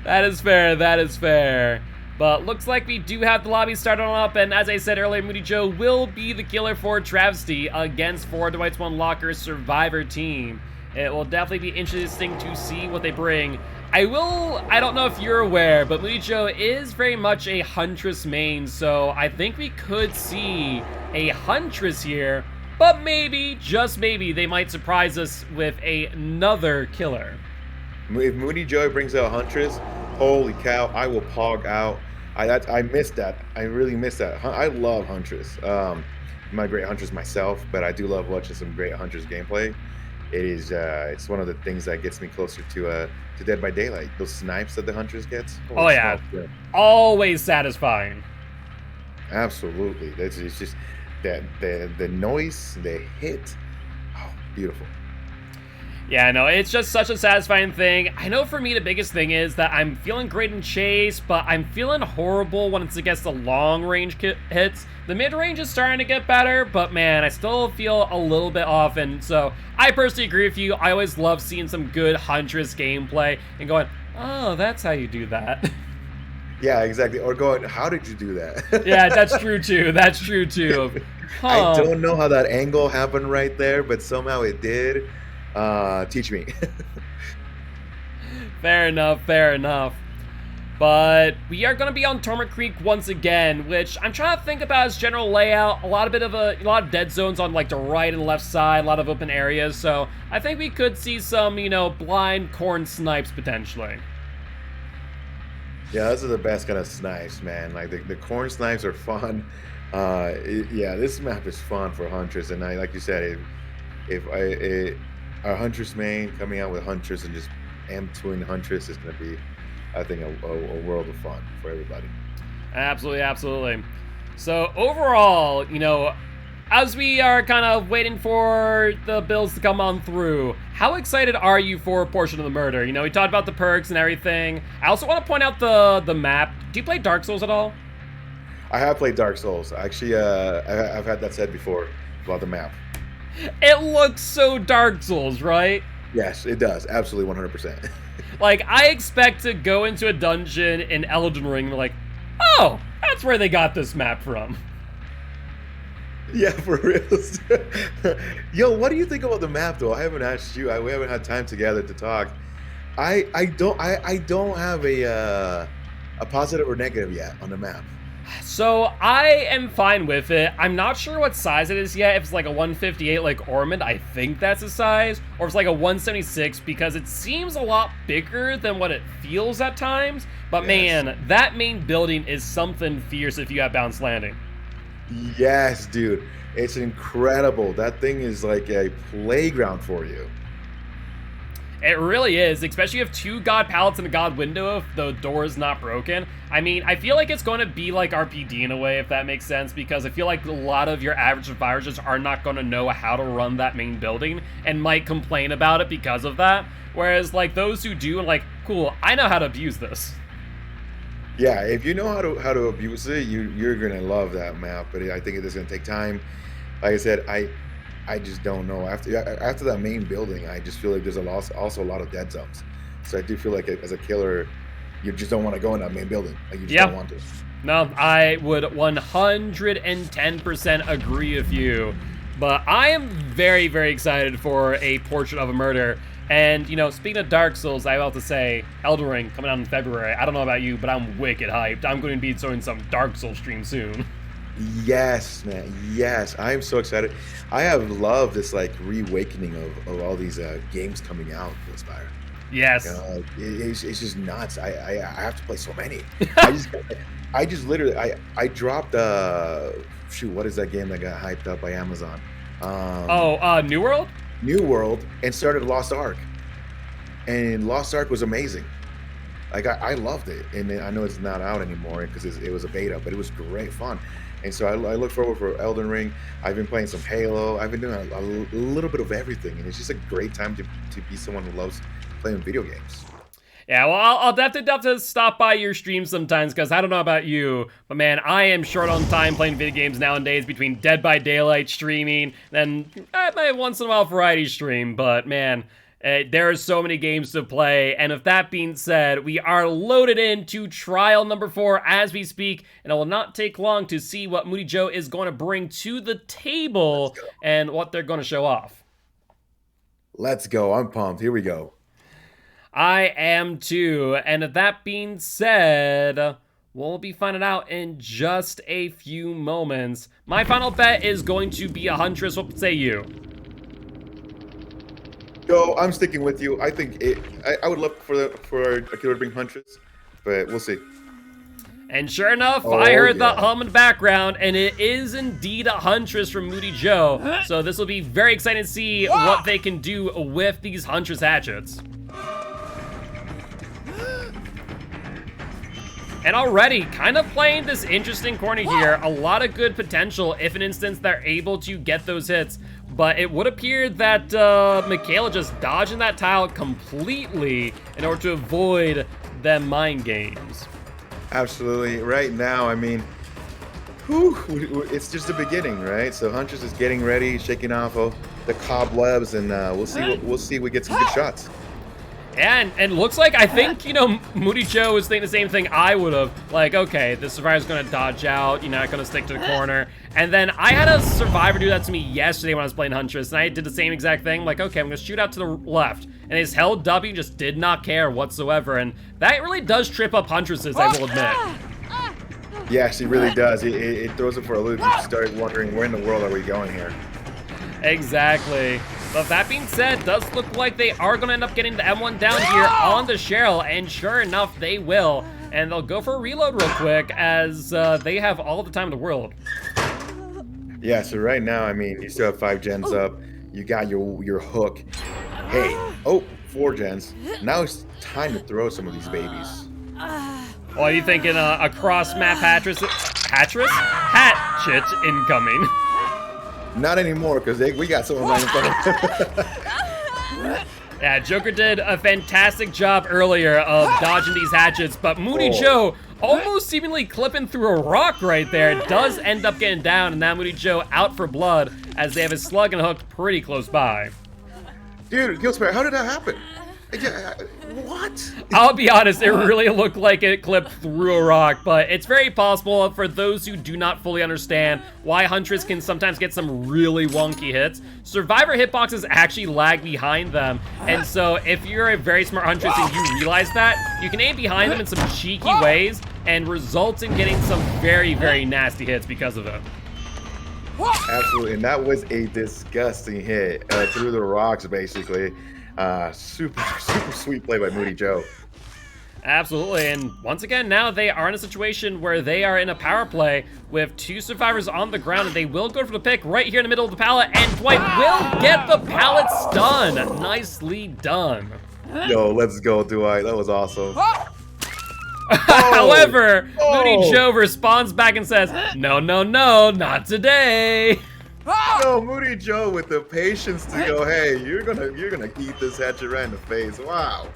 A: That is fair, that is fair. But looks like we do have the lobby started on up, and as I said earlier, Moody Joe will be the killer for Travesty against For the Whites One Locker Survivor team. It will definitely be interesting to see what they bring. I don't know if you're aware, but Moody Joe is very much a Huntress main, so I think we could see a Huntress here, but maybe, just maybe, they might surprise us with another killer.
B: If Moody Joe brings out Huntress, holy cow, I will pog out. I missed that. I really missed that. I love Huntress. I'm not a great Huntress myself, but I do love watching some great Huntress gameplay. It's one of the things that gets me closer to Dead by Daylight. Those snipes that the Huntress gets.
A: Oh yeah, always satisfying.
B: Absolutely. It's just that the noise, the hit. Oh, beautiful.
A: Yeah, no, it's just such a satisfying thing. I know for me the biggest thing is that I'm feeling great in chase, but I'm feeling horrible when it's against the long-range hits. The mid-range is starting to get better, but man, I still feel a little bit off, and so I personally agree with you. I always love seeing some good Huntress gameplay and going, oh, that's how you do that.
B: Yeah, exactly. Or going, how did you do that?
A: Yeah, that's true too. That's true too. Huh.
B: I don't know how that angle happened right there, but somehow it did. Teach me.
A: Fair enough, fair enough. But we are going to be on Torment Creek once again, which I'm trying to think about its general layout. A lot of dead zones on like the right and left side, a lot of open areas. So I think we could see some, blind corn snipes potentially.
B: Yeah, those are the best kind of snipes, man. Like the corn snipes are fun. Yeah, this map is fun for Huntress, and like you said, if our Huntress main coming out with Huntress and just M2ing Huntress is going to be, I think, a world of fun for everybody.
A: Absolutely, absolutely. So overall, as we are kind of waiting for the builds to come on through, how excited are you for a portion of the murder? We talked about the perks and everything. I also want to point out the map. Do you play Dark Souls at all?
B: I have played Dark Souls. Actually, I've had that said before about the map.
A: It looks so Dark Souls, right?
B: Yes, it does. Absolutely 100%.
A: Like, I expect to go into a dungeon in Elden Ring and be like, oh, that's where they got this map from.
B: Yeah, for real. Yo, what do you think about the map, though? I haven't asked you. We haven't had time together to talk. I don't have a positive or negative yet on the map.
A: So I am fine with it. I'm not sure what size it is yet. If it's like a 158 like Ormond, I think that's the size. Or if it's like a 176 because it seems a lot bigger than what it feels at times. But man, that main building is something fierce if you have Bounce Landing.
B: Yes, dude. It's incredible. That thing is like a playground for you.
A: It really is, especially if 2 God Pallets and a God Window if the door is not broken. I mean, I feel like it's going to be like RPD in a way, if that makes sense, because I feel like a lot of your average survivors just are not going to know how to run that main building and might complain about it because of that. Whereas, like, those who do, and like, cool, I know how to abuse this.
B: Yeah, if you know how to abuse it, you're gonna love that map. But I think it is gonna take time. Like I said, I just don't know. After that main building, I just feel like there's also a lot of dead zones. So I do feel like as a killer, you just don't want to go in that main building. Like you just don't want to.
A: No, I would 110% agree with you. But I am very, very excited for a Portrait of a Murder. And, you know, speaking of Dark Souls, I have to say, Elden Ring coming out in February. I don't know about you, but I'm wicked hyped. I'm going to be doing some Dark Souls stream soon.
B: Yes, man. Yes, I am so excited. I have loved this like reawakening of all these games coming out. Giltspire.
A: Yes.
B: It's just nuts. I have to play so many. I just literally I dropped shoot, what is that game that got hyped up by Amazon?
A: New World?
B: New World, and started Lost Ark. And Lost Ark was amazing. Like I loved it, and I know it's not out anymore because it was a beta, but it was great fun. And so I look forward for Elden Ring. I've been playing some Halo. I've been doing a little bit of everything, and it's just a great time to be someone who loves playing video games.
A: Yeah, well, I'll definitely have to stop by your stream sometimes, because I don't know about you, but man, I am short on time playing video games nowadays between Dead by Daylight streaming, then my once in a while variety stream, but man, there are so many games to play, and with that being said, we are loaded into trial number 4 as we speak, and it will not take long to see what Moody Joe is going to bring to the table and what they're going to show off.
B: Let's go. I'm pumped. Here we go.
A: I am too, and with that being said, we'll be finding out in just a few moments. My final bet is going to be a Huntress. What say you?
B: Yo, I'm sticking with you. I think I would love for a killer to bring Huntress, but we'll see.
A: And sure enough, I heard the hum in the background, and it is indeed a Huntress from Moody Joe. So this will be very exciting to see what they can do with these Huntress hatchets. And already, kind of playing this interesting corner here. A lot of good potential if, in instance, they're able to get those hits. But it would appear that Michaela just dodging that tile completely in order to avoid them mind games.
B: Absolutely. Right now, I mean, whew, it's just the beginning, right? So Huntress is getting ready, shaking off the cobwebs, and we'll see if we get some good shots.
A: And looks like, I think, you know, Moody Joe was thinking the same thing I would have. Like, okay, the survivor's gonna dodge out, you're not gonna stick to the corner. And then I had a survivor do that to me yesterday when I was playing Huntress, and I did the same exact thing. Like, okay, I'm gonna shoot out to the left. And his held W just did not care whatsoever. And that really does trip up Huntresses, I will admit.
B: Yes, it really does. It throws it for a loop. You start wondering, where in the world are we going here?
A: Exactly. But that being said, it does look like they are going to end up getting the M1 down here on the Cheryl, and sure enough, they will. And they'll go for a reload real quick, as they have all the time in the world.
B: Yeah, so right now, I mean, you still have 5 gens up. You got your hook. Hey, 4 gens. Now it's time to throw some of these babies.
A: Oh, are you thinking a cross-map hatchet incoming?
B: Not anymore, because we got someone right in front of them.
A: Yeah, Joker did a fantastic job earlier of dodging these hatchets, but Moody Joe almost seemingly clipping through a rock right there. Does end up getting down, and now Moody Joe out for blood as they have his slug and hook pretty close by.
B: Dude, Giltspire, how did that happen? What?
A: I'll be honest, it really looked like it clipped through a rock, but it's very possible for those who do not fully understand why Huntress can sometimes get some really wonky hits. Survivor hitboxes actually lag behind them, and so if you're a very smart Huntress and you realize that, you can aim behind them in some cheeky ways, and results in getting some very, very nasty hits because of it.
B: Absolutely, and that was a disgusting hit through the rocks, basically. Super sweet play by Moody Joe.
A: Absolutely, and once again, now they are in a situation where they are in a power play with 2 survivors on the ground, and they will go for the pick right here in the middle of the pallet, and Dwight will get the pallet stun. Nicely done.
B: Yo, let's go, Dwight. That was awesome.
A: However, Moody Joe responds back and says, no, no, no, not today.
B: No, Moody Joe with the patience to go, hey, you're gonna eat this hatchet right in the face. Wow.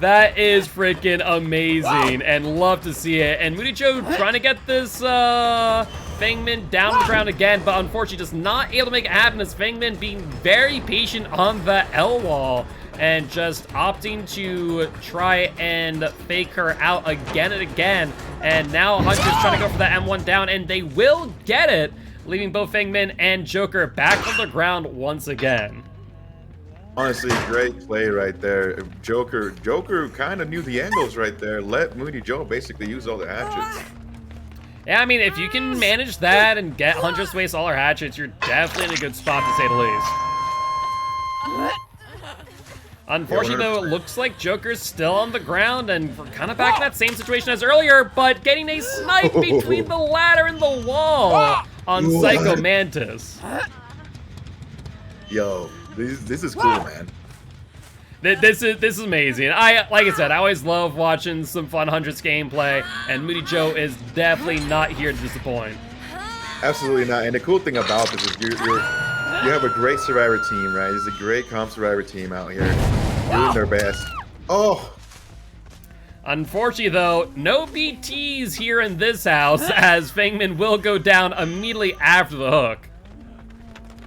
A: That is freaking amazing, and love to see it. And Moody Joe trying to get this Fangman down to the ground again, but unfortunately just not able to make it happen as Fangman being very patient on the L wall and just opting to try and fake her out again and again. And now Hunter's trying to go for that M1 down, and they will get it, leaving both Fangman and Joker back on the ground once again.
B: Honestly, great play right there. Joker kind of knew the angles right there. Let Moody Joe basically use all the hatchets.
A: Yeah, I mean, if you can manage that and get Huntress to waste all her hatchets, you're definitely in a good spot, to say the least. Unfortunately, though, it looks like Joker's still on the ground, and we're kind of back in that same situation as earlier, but getting a snipe between the ladder and the wall on Psycho Mantis.
B: Yo, this is cool, man.
A: This is amazing. Like I said, I always love watching some fun Hundreds gameplay, and Moody Joe is definitely not here to disappoint.
B: Absolutely not. And the cool thing about this is you have a great Survivor team, right? There's a great comp Survivor team out here doing their best. Oh!
A: Unfortunately, though, no BTs here in this house, as Fangman will go down immediately after the hook.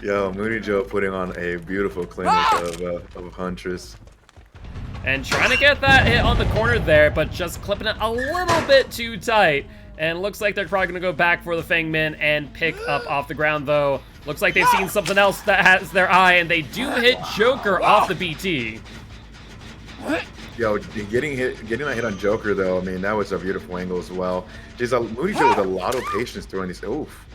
B: Yo, Moody Joe putting on a beautiful clinic of Huntress.
A: And trying to get that hit on the corner there, but just clipping it a little bit too tight. And looks like they're probably going to go back for the Fangman and pick up off the ground, though. Looks like they've seen something else that has their eye, and they do hit Joker off the BT.
B: Yo, getting that hit on Joker, though, I mean, that was a beautiful angle as well. Moody Joe with a lot of patience throwing these. Oof.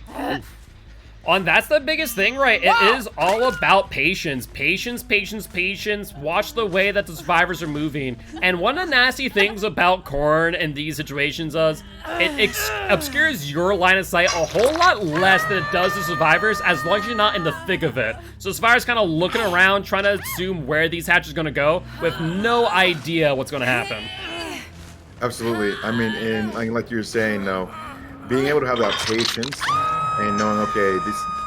A: And that's the biggest thing, right? It is all about patience. Patience, patience, patience. Watch the way that the survivors are moving. And one of the nasty things about Corn in these situations is it obscures your line of sight a whole lot less than it does the survivors, as long as you're not in the thick of it. So survivors kind of looking around, trying to assume where these hatches are going to go with no idea what's going to happen.
B: Absolutely. I mean, and like you were saying, though, being able to have that patience and knowing, okay,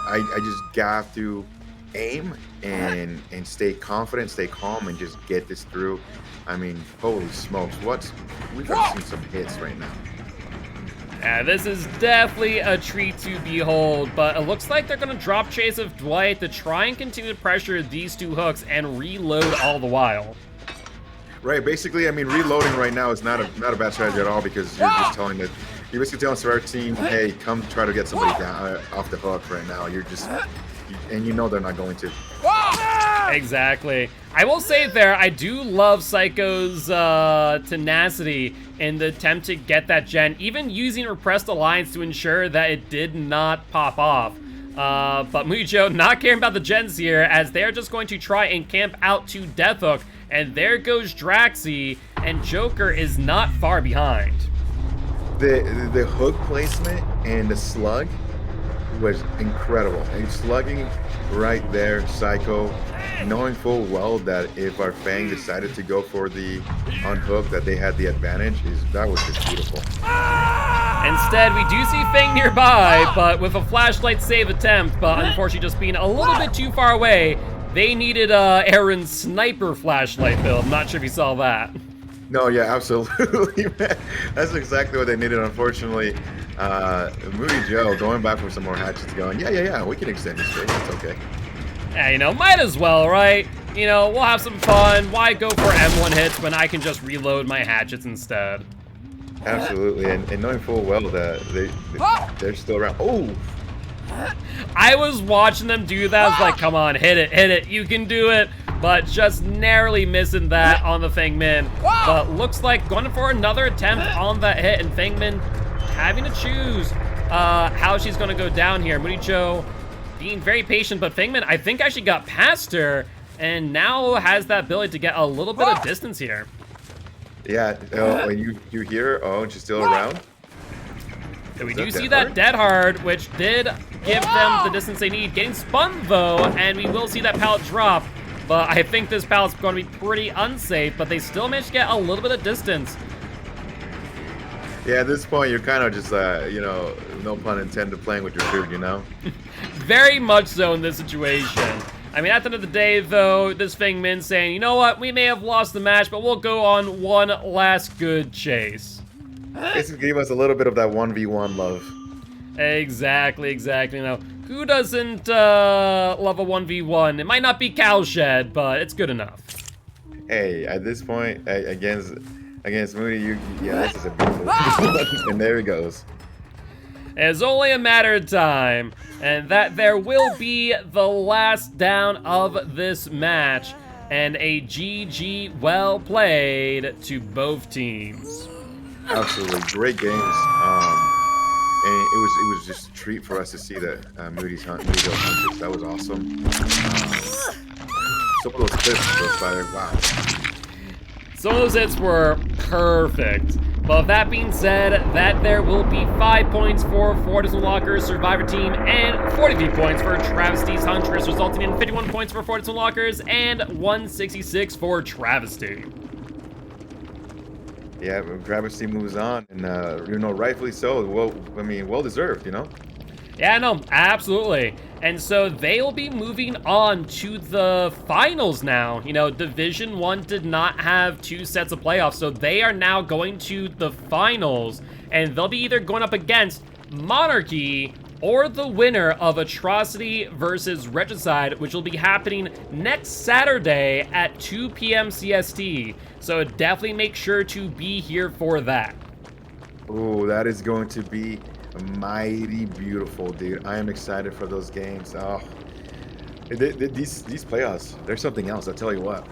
B: I just got to aim and stay confident, stay calm, and just get this through. I mean, holy smokes, we've seen some hits right now.
A: Yeah, this is definitely a treat to behold, but it looks like they're going to drop chase of Dwight to try and continue to pressure these 2 hooks and reload all the while.
B: Right, basically, I mean, reloading right now is not a bad strategy at all, because you're just telling that. You're basically telling Survivor team, hey, come try to get somebody down off the hook right now. And you know they're not going to.
A: Exactly. I will say there, I do love Psycho's tenacity in the attempt to get that gen, even using Repressed Alliance to ensure that it did not pop off. But Moody Joe not caring about the gens here, as they're just going to try and camp out to Death Hook. And there goes Draxi, and Joker is not far behind.
B: The hook placement and the slug was incredible. And slugging right there, Psycho, knowing full well that if our Fang decided to go for the unhook, that they had the advantage, that was just beautiful.
A: Instead, we do see Fang nearby, but with a flashlight save attempt, but unfortunately just being a little bit too far away. They needed Aaron's sniper flashlight build. I'm not sure if you saw that.
B: No, yeah, absolutely, man. That's exactly what they needed. Unfortunately, Moody Joe going back for some more hatchets, going, yeah, we can extend this thing. It's okay.
A: Yeah, you know, might as well, right? You know, we'll have some fun. Why go for M1 hits when I can just reload my hatchets instead?
B: Absolutely, and knowing full well that they're still around. Oh!
A: I was watching them do that. I was like, come on, hit it. You can do it. But just narrowly missing that on the Fengmin. But looks like going for another attempt on that hit. And Fengmin having to choose how she's going to go down here. Mudicho being very patient. But Fengmin, I think, actually got past her. And now has that ability to get a little bit of distance here.
B: Yeah, when you hear her, and she's still around.
A: So we do see that dead hard, which did give them the distance they need. Getting spun, though, and we will see that pallet drop. But I think this pallet's going to be pretty unsafe, but they still managed to get a little bit of distance.
B: Yeah, at this point, you're kind of just, no pun intended, playing with your food, you know?
A: Very much so in this situation. I mean, at the end of the day, though, this Fengmin saying, you know what, we may have lost the match, but we'll go on one last good chase.
B: This gave us a little bit of that 1v1 love.
A: Exactly. You know, who doesn't love a 1v1? It might not be Cowshed, but it's good enough.
B: Hey, at this point, against Moody, this is a beautiful and there he goes.
A: It's only a matter of time, and that there will be the last down of this match, and a GG well played to both teams.
B: Absolutely great games, and it was just a treat for us to see that Moody's Huntress. That was awesome. Some of those clips were fired. Wow.
A: Some of those hits were perfect. But that being said, that there will be 5 points for Fortis Unlockers Survivor Team and 43 points for Travesty's Huntress, resulting in 51 points for Fortis Unlockers and 166 for Travesty.
B: Yeah, Travesty moves on, and rightfully so. Well deserved, you know.
A: Yeah, no, absolutely. And so they will be moving on to the finals now. You know, Division 1 did not have 2 sets of playoffs, so they are now going to the finals, and they'll be either going up against Monarchy or the winner of Atrocity versus Regicide, which will be happening next Saturday at 2 p.m. CST. So definitely make sure to be here for that.
B: Oh, that is going to be mighty beautiful, dude. I am excited for those games. Oh, these playoffs, they're something else, I'll tell you what.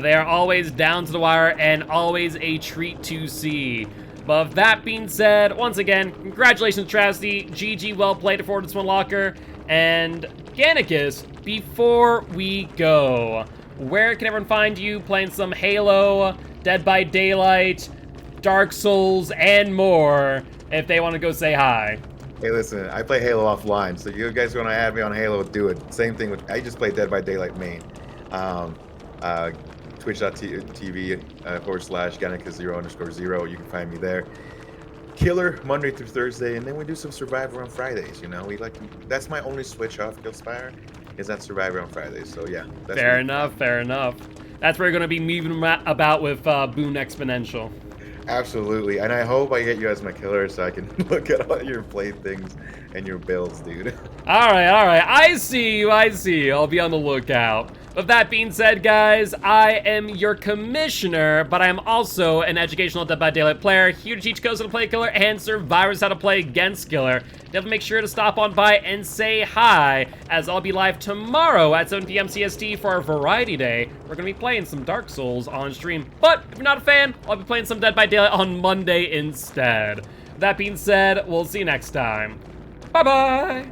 A: They are always down to the wire and always a treat to see. But that being said, once again, congratulations, Travesty. GG, well played for this one, Locker. And Gannicus, before we go, where can everyone find you playing some Halo, Dead by Daylight, Dark Souls, and more, if they want to go say hi?
B: Hey, listen, I play Halo offline, so you guys want to add me on Halo, do it. Same thing with, I just play Dead by Daylight main. Twitch.tv /Gannicus0_0. You can find me there. Killer Monday through Thursday, and then we do some Survivor on Fridays. You know, that's my only switch off Giltspire, is that Survivor on Fridays. So yeah, that's
A: fair enough. That's where you're going to be moving about with Boone Exponential.
B: Absolutely, and I hope I get you as my killer so I can look at all your playthings and your builds, dude. All
A: right. I see you. I'll be on the lookout. With that being said, guys, I am your commissioner, but I am also an educational Dead by Daylight player, here to teach codes how to play Killer and survivors how to play against Killer. Definitely make sure to stop on by and say hi, as I'll be live tomorrow at 7 p.m. CST for our Variety Day. We're going to be playing some Dark Souls on stream, but if you're not a fan, I'll be playing some Dead by Daylight on Monday instead. That being said, we'll see you next time. Bye-bye!